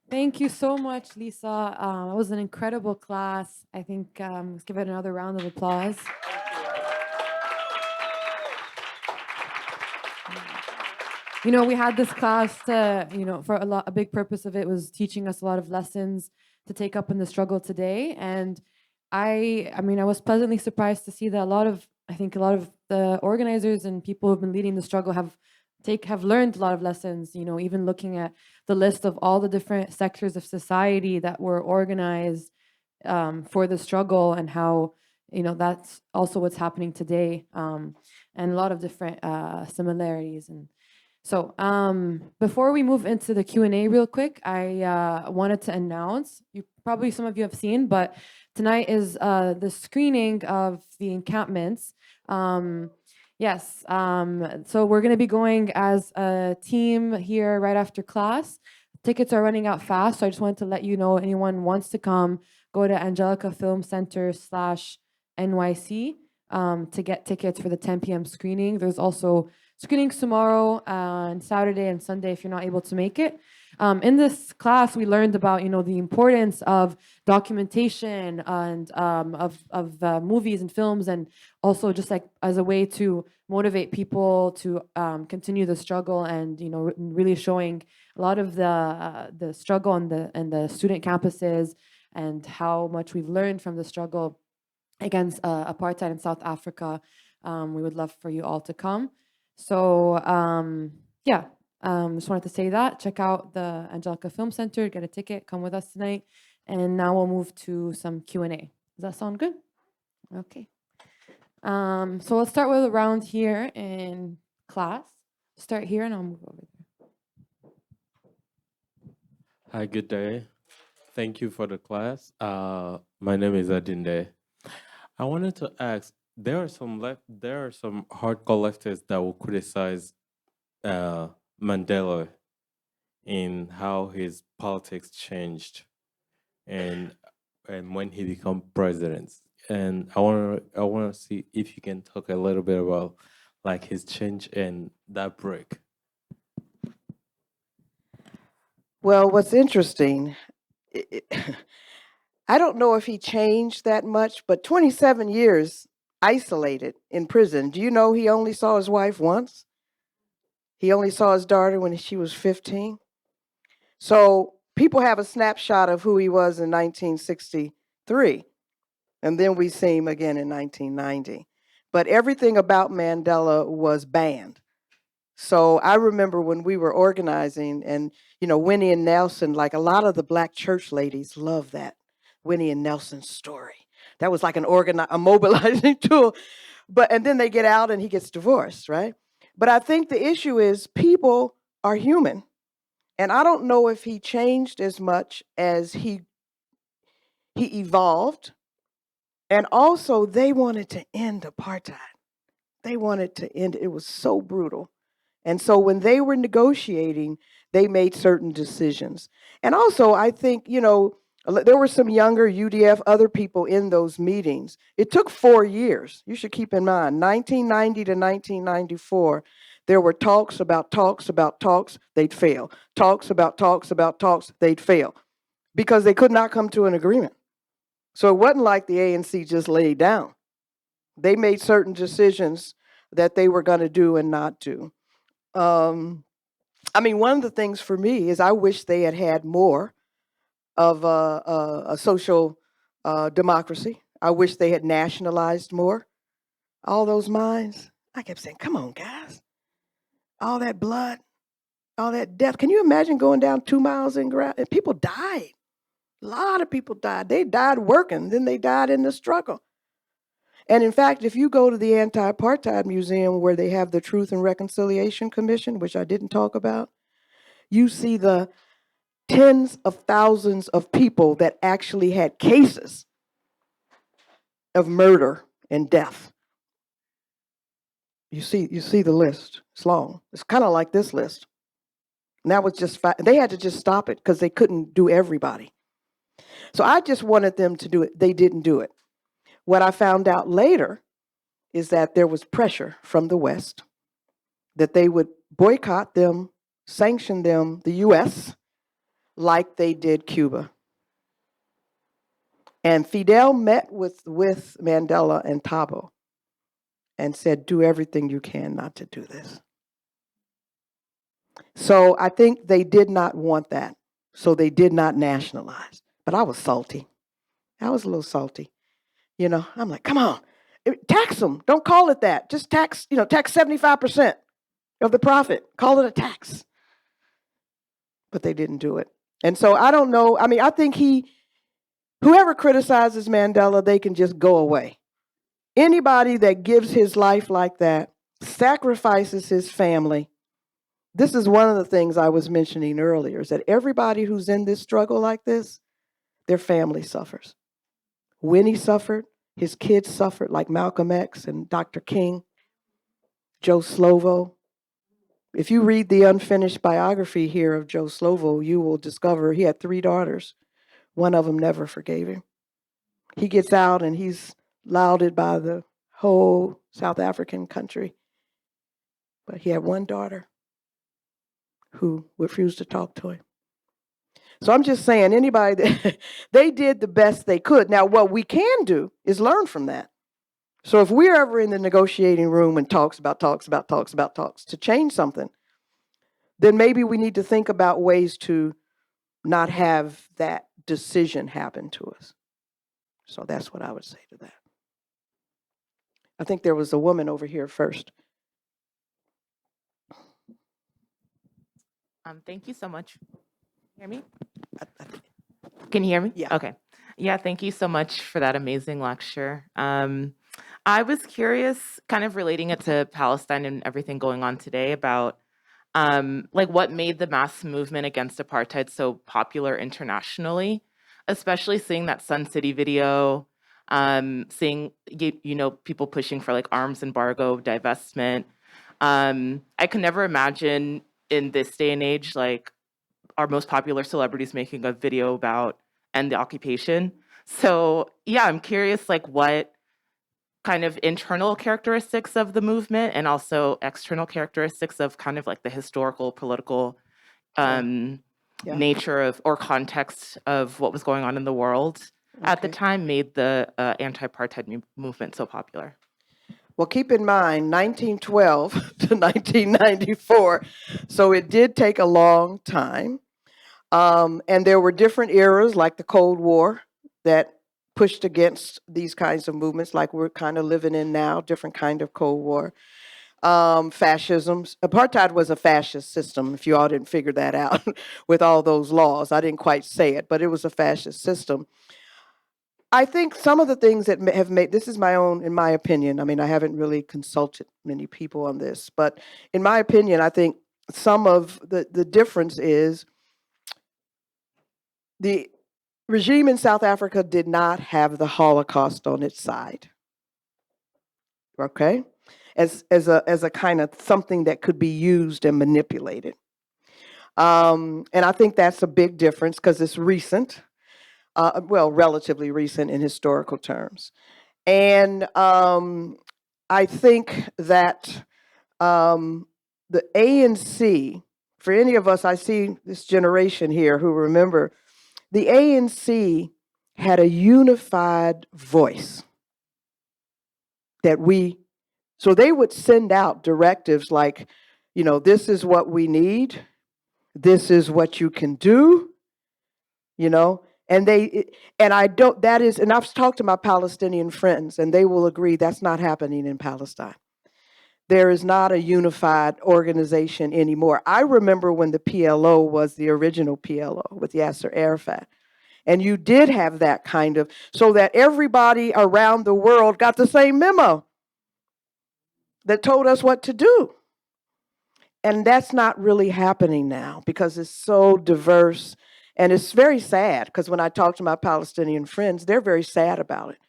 Thank you so much, Lisa. It was an incredible class. I think let's give it another round of applause. You know, we had this class to, for a big purpose of it was teaching us a lot of lessons to take up in the struggle today. And I mean, I was pleasantly surprised to see that I think a lot of the organizers and people who've been leading the struggle have learned a lot of lessons, even looking at the list of all the different sectors of society that were organized for the struggle and how, that's also what's happening today, and a lot of different similarities. And so before we move into the Q&A real quick, I wanted to announce, some of you have seen, but tonight is the screening of the encampments. Yes, so we're going to be going as a team here right after class. Tickets are running out fast, so I just wanted to let you know, anyone wants to come, go to Angelica Film Center /NYC to get tickets for the 10 p.m. screening. There's also screenings tomorrow and Saturday and Sunday if you're not able to make it. In this class, we learned about, the importance of documentation and of movies and films, and also just like as a way to motivate people to continue the struggle, and really showing a lot of the struggle on the student campuses and how much we've learned from the struggle against apartheid in South Africa. We would love for you all to come. So yeah. Just wanted to say that. Check out the Angelica Film Center, get a ticket, come with us tonight. And now we'll move to some Q&A. Does that sound good? Okay. So let's start with a round here in class. Start here and I'll move over there. Hi, good day. Thank you for the class. My name is Adinde. I wanted to ask, there are some hardcore leftists that will criticize Mandela in how his politics changed and when he became president. And I want to see if you can talk a little bit about like his change and that break. Well, what's interesting, I don't know if he changed that much, but 27 years isolated in prison. Do you know he only saw his wife once? He only saw his daughter when she was 15. So people have a snapshot of who he was in 1963, and then we see him again in 1990. But everything about Mandela was banned. So I remember when we were organizing, and Winnie and Nelson, like a lot of the black church ladies love that Winnie and Nelson story. That was like a mobilizing tool. And then they get out and he gets divorced, right? But I think the issue is people are human. And I don't know if he changed as much as he evolved. And also they wanted to end apartheid. They wanted to end it. It was so brutal. And so when they were negotiating, they made certain decisions. And also, I think, there were some younger UDF, other people in those meetings. It took 4 years. You should keep in mind, 1990 to 1994, there were talks about talks about talks, they'd fail. Talks about talks about talks, they'd fail. Because they could not come to an agreement. So it wasn't like the ANC just laid down. They made certain decisions that they were going to do and not do. One of the things for me is I wish they had had more of a social democracy. I wish they had nationalized more. All those mines, I kept saying, come on, guys. All that blood, all that death. Can you imagine going down 2 miles in ground? And people died. A lot of people died. They died working, then they died in the struggle. And in fact, if you go to the Anti-Apartheid Museum where they have the Truth and Reconciliation Commission, which I didn't talk about, you see the tens of thousands of people that actually had cases of murder and death. You see the list. It's long. It's kind of like this list. And that was just they had to just stop it because they couldn't do everybody. So I just wanted them to do it. They didn't do it. What I found out later is that there was pressure from the West that they would boycott them, sanction them, the US, like they did Cuba. And Fidel met with Mandela and Thabo and said, do everything you can not to do this. So I think they did not want that. So they did not nationalize. But I was salty. I was a little salty. I'm like, come on, tax them. Don't call it that. Just tax 75% of the profit. Call it a tax. But they didn't do it. And so I don't know. I think whoever criticizes Mandela, they can just go away. Anybody that gives his life like that, sacrifices his family. This is one of the things I was mentioning earlier, is that everybody who's in this struggle like this, their family suffers. Winnie suffered, his kids suffered, like Malcolm X and Dr. King, Joe Slovo. If you read the unfinished biography here of Joe Slovo, you will discover he had 3 daughters. One of them never forgave him. He gets out and he's lauded by the whole South African country. But he had one daughter who refused to talk to him. So I'm just saying, anybody that they did the best they could. Now, what we can do is learn from that. So if we're ever in the negotiating room and talks to change something, then maybe we need to think about ways to not have that decision happen to us. So that's what I would say to that. I think there was a woman over here first. Thank you so much. Hear me? Can you hear me? Yeah. Okay. Yeah, thank you so much for that amazing lecture. I was curious, kind of relating it to Palestine and everything going on today, about what made the mass movement against apartheid so popular internationally, especially seeing that Sun City video, seeing people pushing for arms embargo, divestment. I can never imagine in this day and age, our most popular celebrities making a video about end the occupation. So yeah, I'm curious, what kind of internal characteristics of the movement and also external characteristics of kind of the historical, political Yeah. nature of or context of what was going on in the world at the Okay. time made the anti-apartheid movement so popular. Well, keep in mind, 1912 to 1994, so it did take a long time. And there were different eras, like the Cold War, that pushed against these kinds of movements, like we're kind of living in now, different kind of Cold War. Fascism. Apartheid was a fascist system, if you all didn't figure that out with all those laws. I didn't quite say it, but it was a fascist system. I think some of the things that have made, this is my own, in my opinion, I mean, I haven't really consulted many people on this, but in my opinion, I think some of the difference is the regime in South Africa did not have the Holocaust on its side. Okay? As a kind of something that could be used and manipulated. And I think that's a big difference because it's recent, well, relatively recent in historical terms. And I think that the ANC, for any of us, I see this generation here who remember, the ANC had a unified voice that so they would send out directives like, you know, this is what we need, this is what you can do, you know, and and I've talked to my Palestinian friends and they will agree that's not happening in Palestine. There is not a unified organization anymore. I remember when the PLO was the original PLO with Yasser Arafat. And you did have that kind of, so that everybody around the world got the same memo that told us what to do. And that's not really happening now because it's so diverse. And it's very sad because when I talk to my Palestinian friends, they're very sad about it.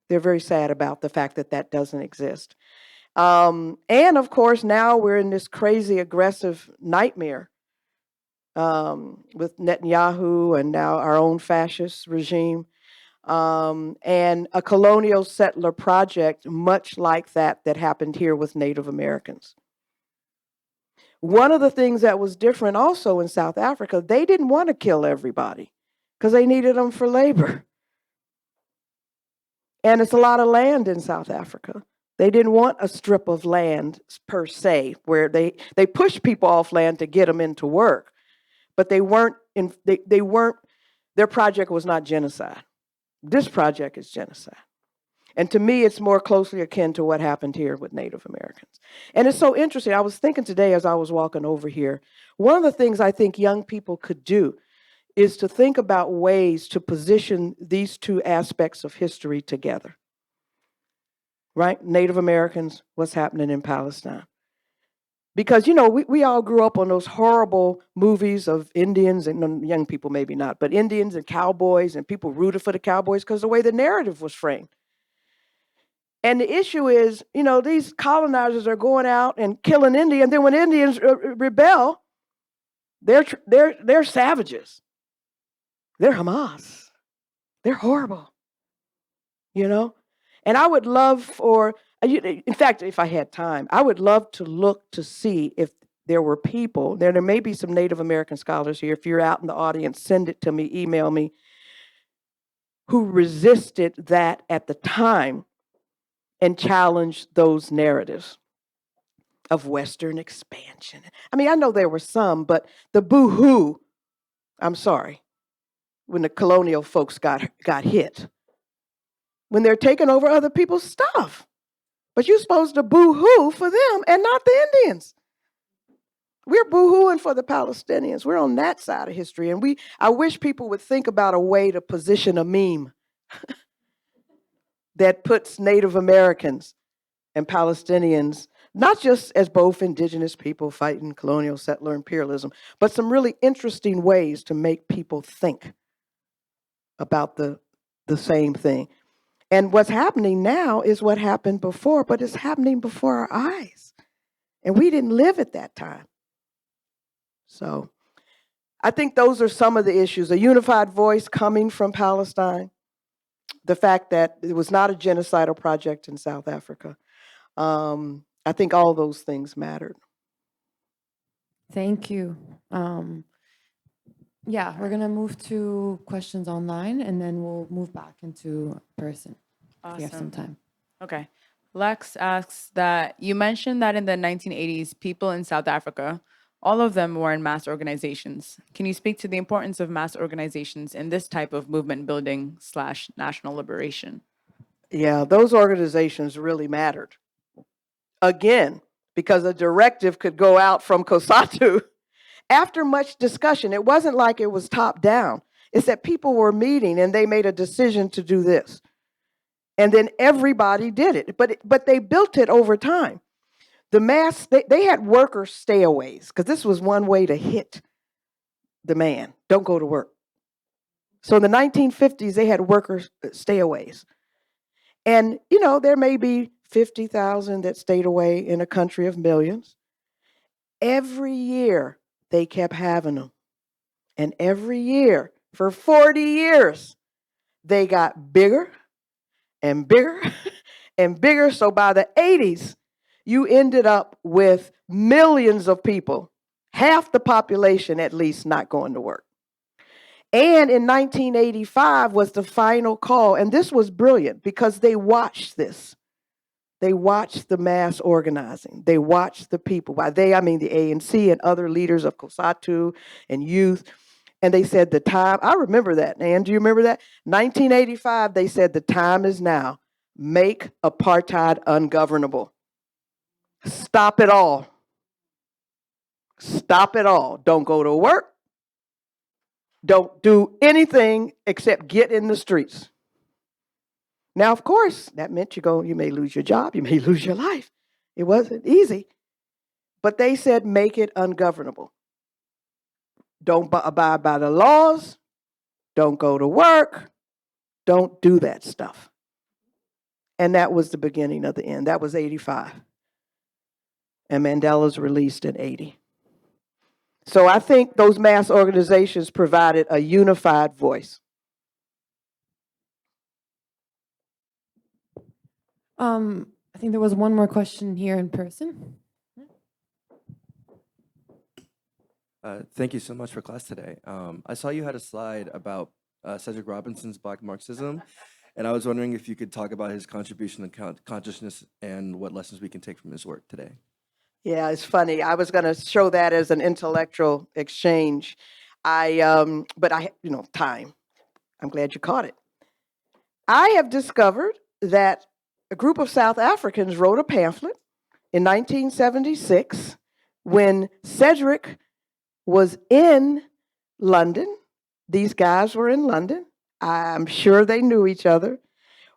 They're very sad about the fact that that doesn't exist. And of course, now we're in this crazy, aggressive nightmare with Netanyahu and now our own fascist regime. And a colonial settler project, much like that happened here with Native Americans. One of the things that was different also in South Africa, they didn't want to kill everybody because they needed them for labor. And it's a lot of land in South Africa. They didn't want a strip of land per se, where they pushed people off land to get them into work, but they weren't, their project was not genocide. This project is genocide. And to me, it's more closely akin to what happened here with Native Americans. And it's so interesting. I was thinking today as I was walking over here, one of the things I think young people could do is to think about ways to position these two aspects of history together. Right? Native Americans, what's happening in Palestine. Because, you know, we all grew up on those horrible movies of Indians, and young people maybe not, but Indians and cowboys, and people rooted for the cowboys because the way the narrative was framed. And the issue is, you know, these colonizers are going out and killing Indians. Then when Indians rebel, they're savages. They're Hamas. They're horrible. You know? And I would love for, in fact, if I had time, I would love to look to see if there were people, there may be some Native American scholars here. If you're out in the audience, send it to me, email me, who resisted that at the time and challenged those narratives of Western expansion. I mean, I know there were some, but the boo-hoo, I'm sorry, when the colonial folks got hit, when they're taking over other people's stuff. But you're supposed to boo-hoo for them and not the Indians. We're boo-hooing for the Palestinians. We're on that side of history. And I wish people would think about a way to position a meme that puts Native Americans and Palestinians, not just as both indigenous people fighting colonial settler imperialism, but some really interesting ways to make people think about the same thing. And what's happening now is what happened before, but it's happening before our eyes. And we didn't live at that time. So I think those are some of the issues. A unified voice coming from Palestine, the fact that it was not a genocidal project in South Africa. I think all those things mattered. Thank you. Yeah, we're gonna move to questions online and then we'll move back into person. If we have some Awesome. time. Okay. Lex asks that you mentioned that in the 1980s, people in South Africa, all of them were in mass organizations. Can you speak to the importance of mass organizations in this type of movement building / national liberation? Yeah, those organizations really mattered. Again, because a directive could go out from COSATU after much discussion. It wasn't like it was top down. It's that people were meeting and they made a decision to do this. And then everybody did it. But they built it over time. The mass, they had worker stayaways, because this was one way to hit the man. Don't go to work. So in the 1950s, they had worker stayaways. And, there may be 50,000 that stayed away in a country of millions. Every year, they kept having them. And every year, for 40 years, they got bigger and bigger and bigger. So by the 80s, you ended up with millions of people, half the population at least, not going to work. And in 1985 was the final call. And this was brilliant because they watched this. They watched the mass organizing. They watched the people. By they, I mean the ANC and other leaders of COSATU and youth. And they said the time, I remember that. Ann, do you remember that? 1985, they said the time is now. Make apartheid ungovernable. Stop it all. Stop it all. Don't go to work. Don't do anything except get in the streets. Now, of course, that meant you may lose your job, you may lose your life. It wasn't easy. But they said make it ungovernable. Don't abide by the laws. Don't go to work. Don't do that stuff. And that was the beginning of the end. That was 85. And Mandela's released in 80. So I think those mass organizations provided a unified voice. I think there was one more question here in person. Thank you so much for class today. I saw you had a slide about Cedric Robinson's Black Marxism, and I was wondering if you could talk about his contribution to consciousness and what lessons we can take from his work today. Yeah, it's funny. I was going to show that as an intellectual exchange. But time. I'm glad you caught it. I have discovered that a group of South Africans wrote a pamphlet in 1976 when Cedric was in London. These guys were in London. I'm sure they knew each other.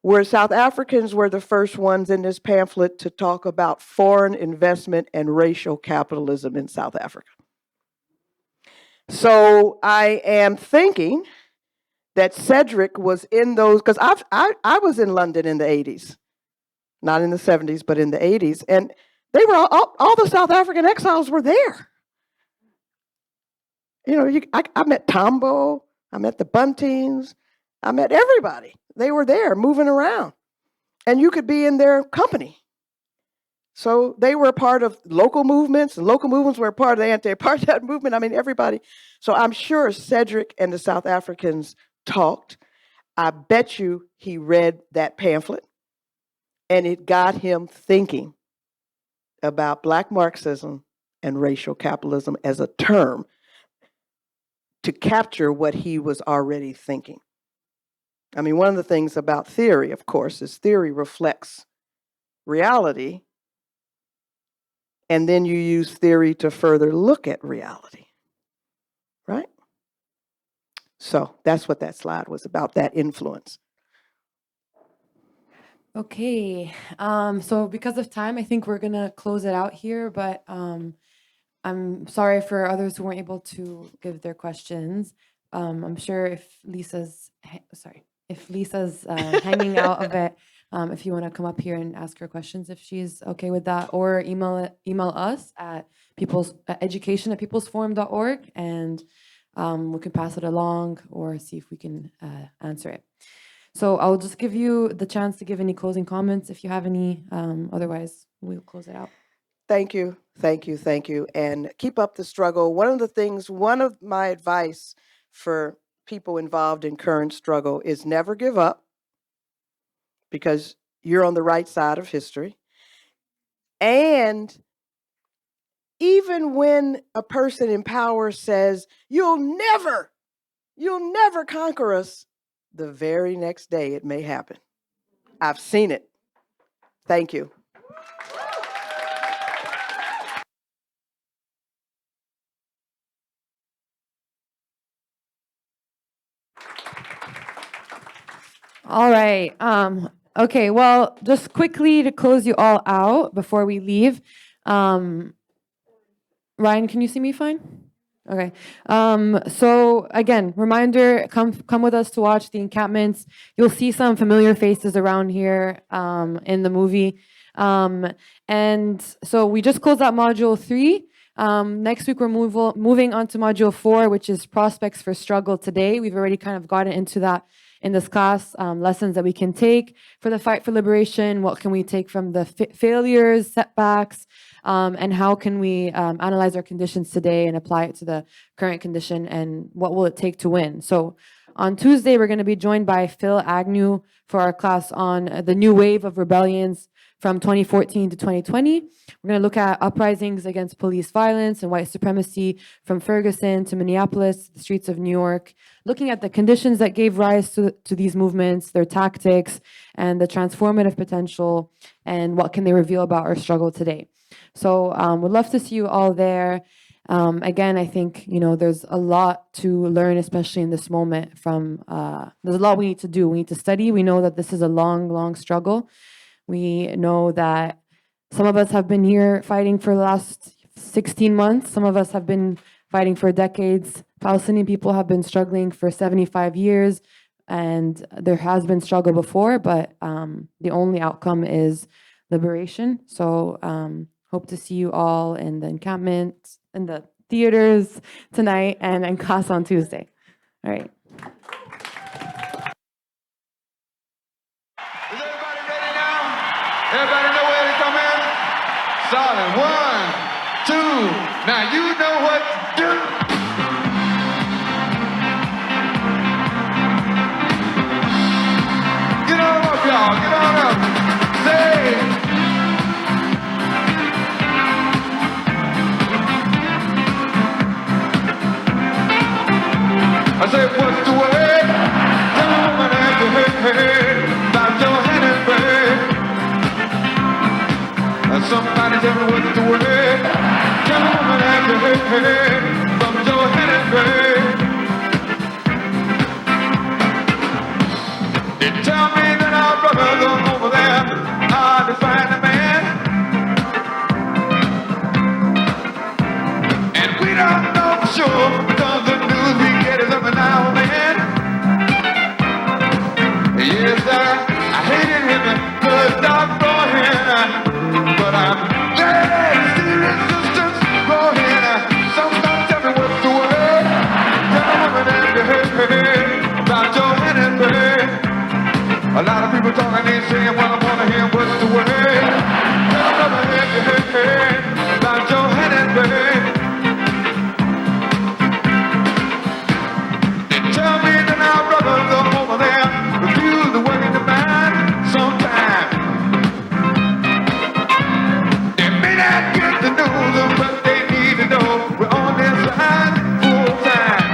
Where South Africans were the first ones in this pamphlet to talk about foreign investment and racial capitalism in South Africa. So I am thinking that Cedric was in those, because I was in London in the 80s, not in the 70s, but in the 80s, and they were all the South African exiles were there. I met Tambo, I met the Buntings, I met everybody. They were there moving around, and you could be in their company. So they were a part of local movements, and local movements were a part of the anti-apartheid movement. I mean, everybody. So I'm sure Cedric and the South Africans talked. I bet you he read that pamphlet, and it got him thinking about Black Marxism and racial capitalism as a term to capture what he was already thinking. I mean, one of the things about theory, of course, is theory reflects reality, and then you use theory to further look at reality, right? So that's what that slide was about, that influence. Okay, so because of time, I think we're gonna close it out here, but I'm sorry for others who weren't able to give their questions. I'm sure if Lisa's hanging out a bit, if you want to come up here and ask her questions, if she's okay with that, or email us at education@peoplesforum.org, and we can pass it along or see if we can answer it. So I'll just give you the chance to give any closing comments if you have any. Otherwise, we'll close it out. Thank you, thank you, thank you. And keep up the struggle. One of my advice for people involved in current struggle is never give up, because you're on the right side of history. And even when a person in power says, you'll never conquer us, the very next day it may happen. I've seen it. Thank you. All right. Okay, well, just quickly to close you all out before we leave. Ryan, can you see me fine? Okay. So again, reminder, come with us to watch the encampments. You'll see some familiar faces around here in the movie. And so we just closed out module 3. Next week, we're moving on to module 4, which is prospects for struggle today. We've already kind of gotten into that in this class, lessons that we can take for the fight for liberation. What can we take from the failures, setbacks, and how can we analyze our conditions today and apply it to the current condition, and what will it take to win? So on Tuesday, we're going to be joined by Phil Agnew for our class on the new wave of rebellions from 2014 to 2020. We're going to look at uprisings against police violence and white supremacy from Ferguson to Minneapolis, the streets of New York, looking at the conditions that gave rise to these movements, their tactics, and the transformative potential, and what can they reveal about our struggle today. So we'd love to see you all there. Again, I think, there's a lot to learn, especially in this moment from, there's a lot we need to do. We need to study. We know that this is a long, long struggle. We know that some of us have been here fighting for the last 16 months. Some of us have been fighting for decades. Palestinian people have been struggling for 75 years, and there has been struggle before, but the only outcome is liberation. So hope to see you all in the encampment, in the theaters tonight, and in class on Tuesday. All right. Is everybody ready now? Everybody know where to come in? Solid. 1, 2. Now you know what to do. Get on up, y'all. Get on up. Say. I said, what's the word? Tell me what have you heard about your hand and bird. Somebody tell me what's the word? Tell me what have you heard from your hand and bird. They tell me that our brothers over there are defining the man. And we don't know for sure because the news we get is every now and then. Yes, I hated him, the dog going. But I'm glad to see resistance growing. Somebody tell me what's the word. Tell me what have you heard about your hand and bird. A lot of people talking, they saying, well, I want to hear what's the word. Tell me what have you heard about your hand and bird. They tell me that our brothers over there refuse to work in the mine sometimes. Get to know them, but they need to know we're on their side full time.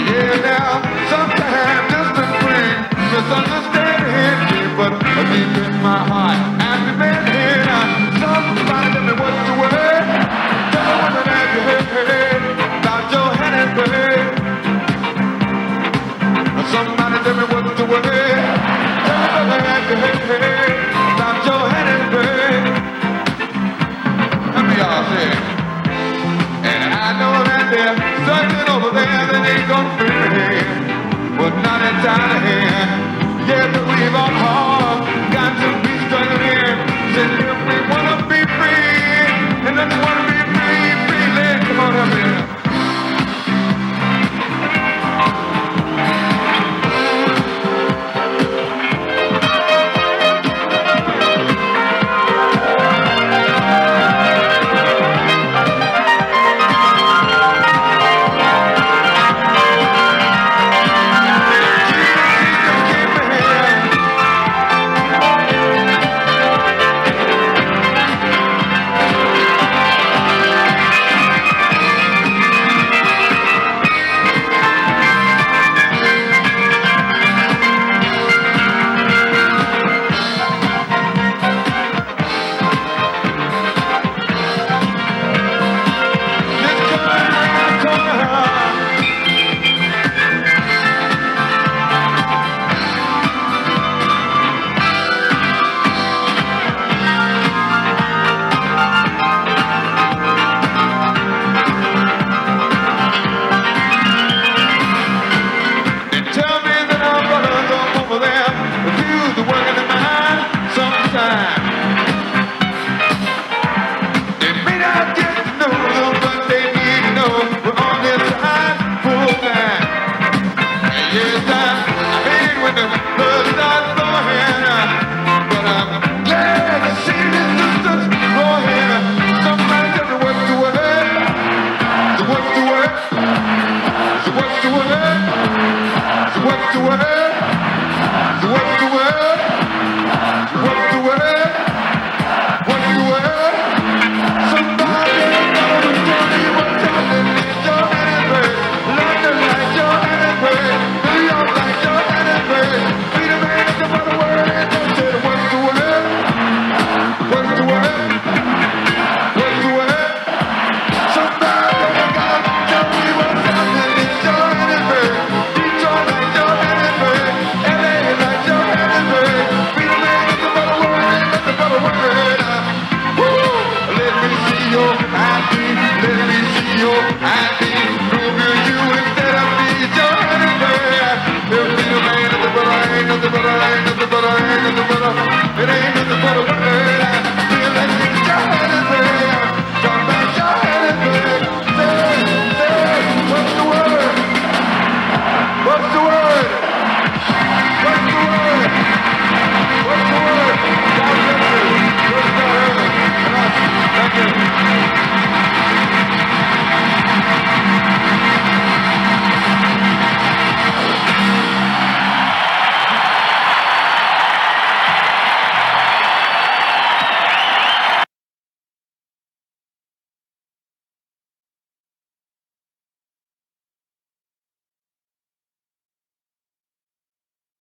Yeah, now sometimes distance brings misunderstanding, but deep in my heart, I'm demanding somebody tell me what's the word. Tell me what have you heard about your hand and bird. Somebody tell me what's the word. Tell me what have you heard about your hand and bird. Y'all say, and I know that they're something over there that ain't gonna free, but not entirely here. Yeah, but we've all hard, got to be struggling. Said if we wanna be free, and let's wanna be free, freely. Come on up here. nothing but a, ain't nothing but a, ain't nothing but a, it ain't nothing but a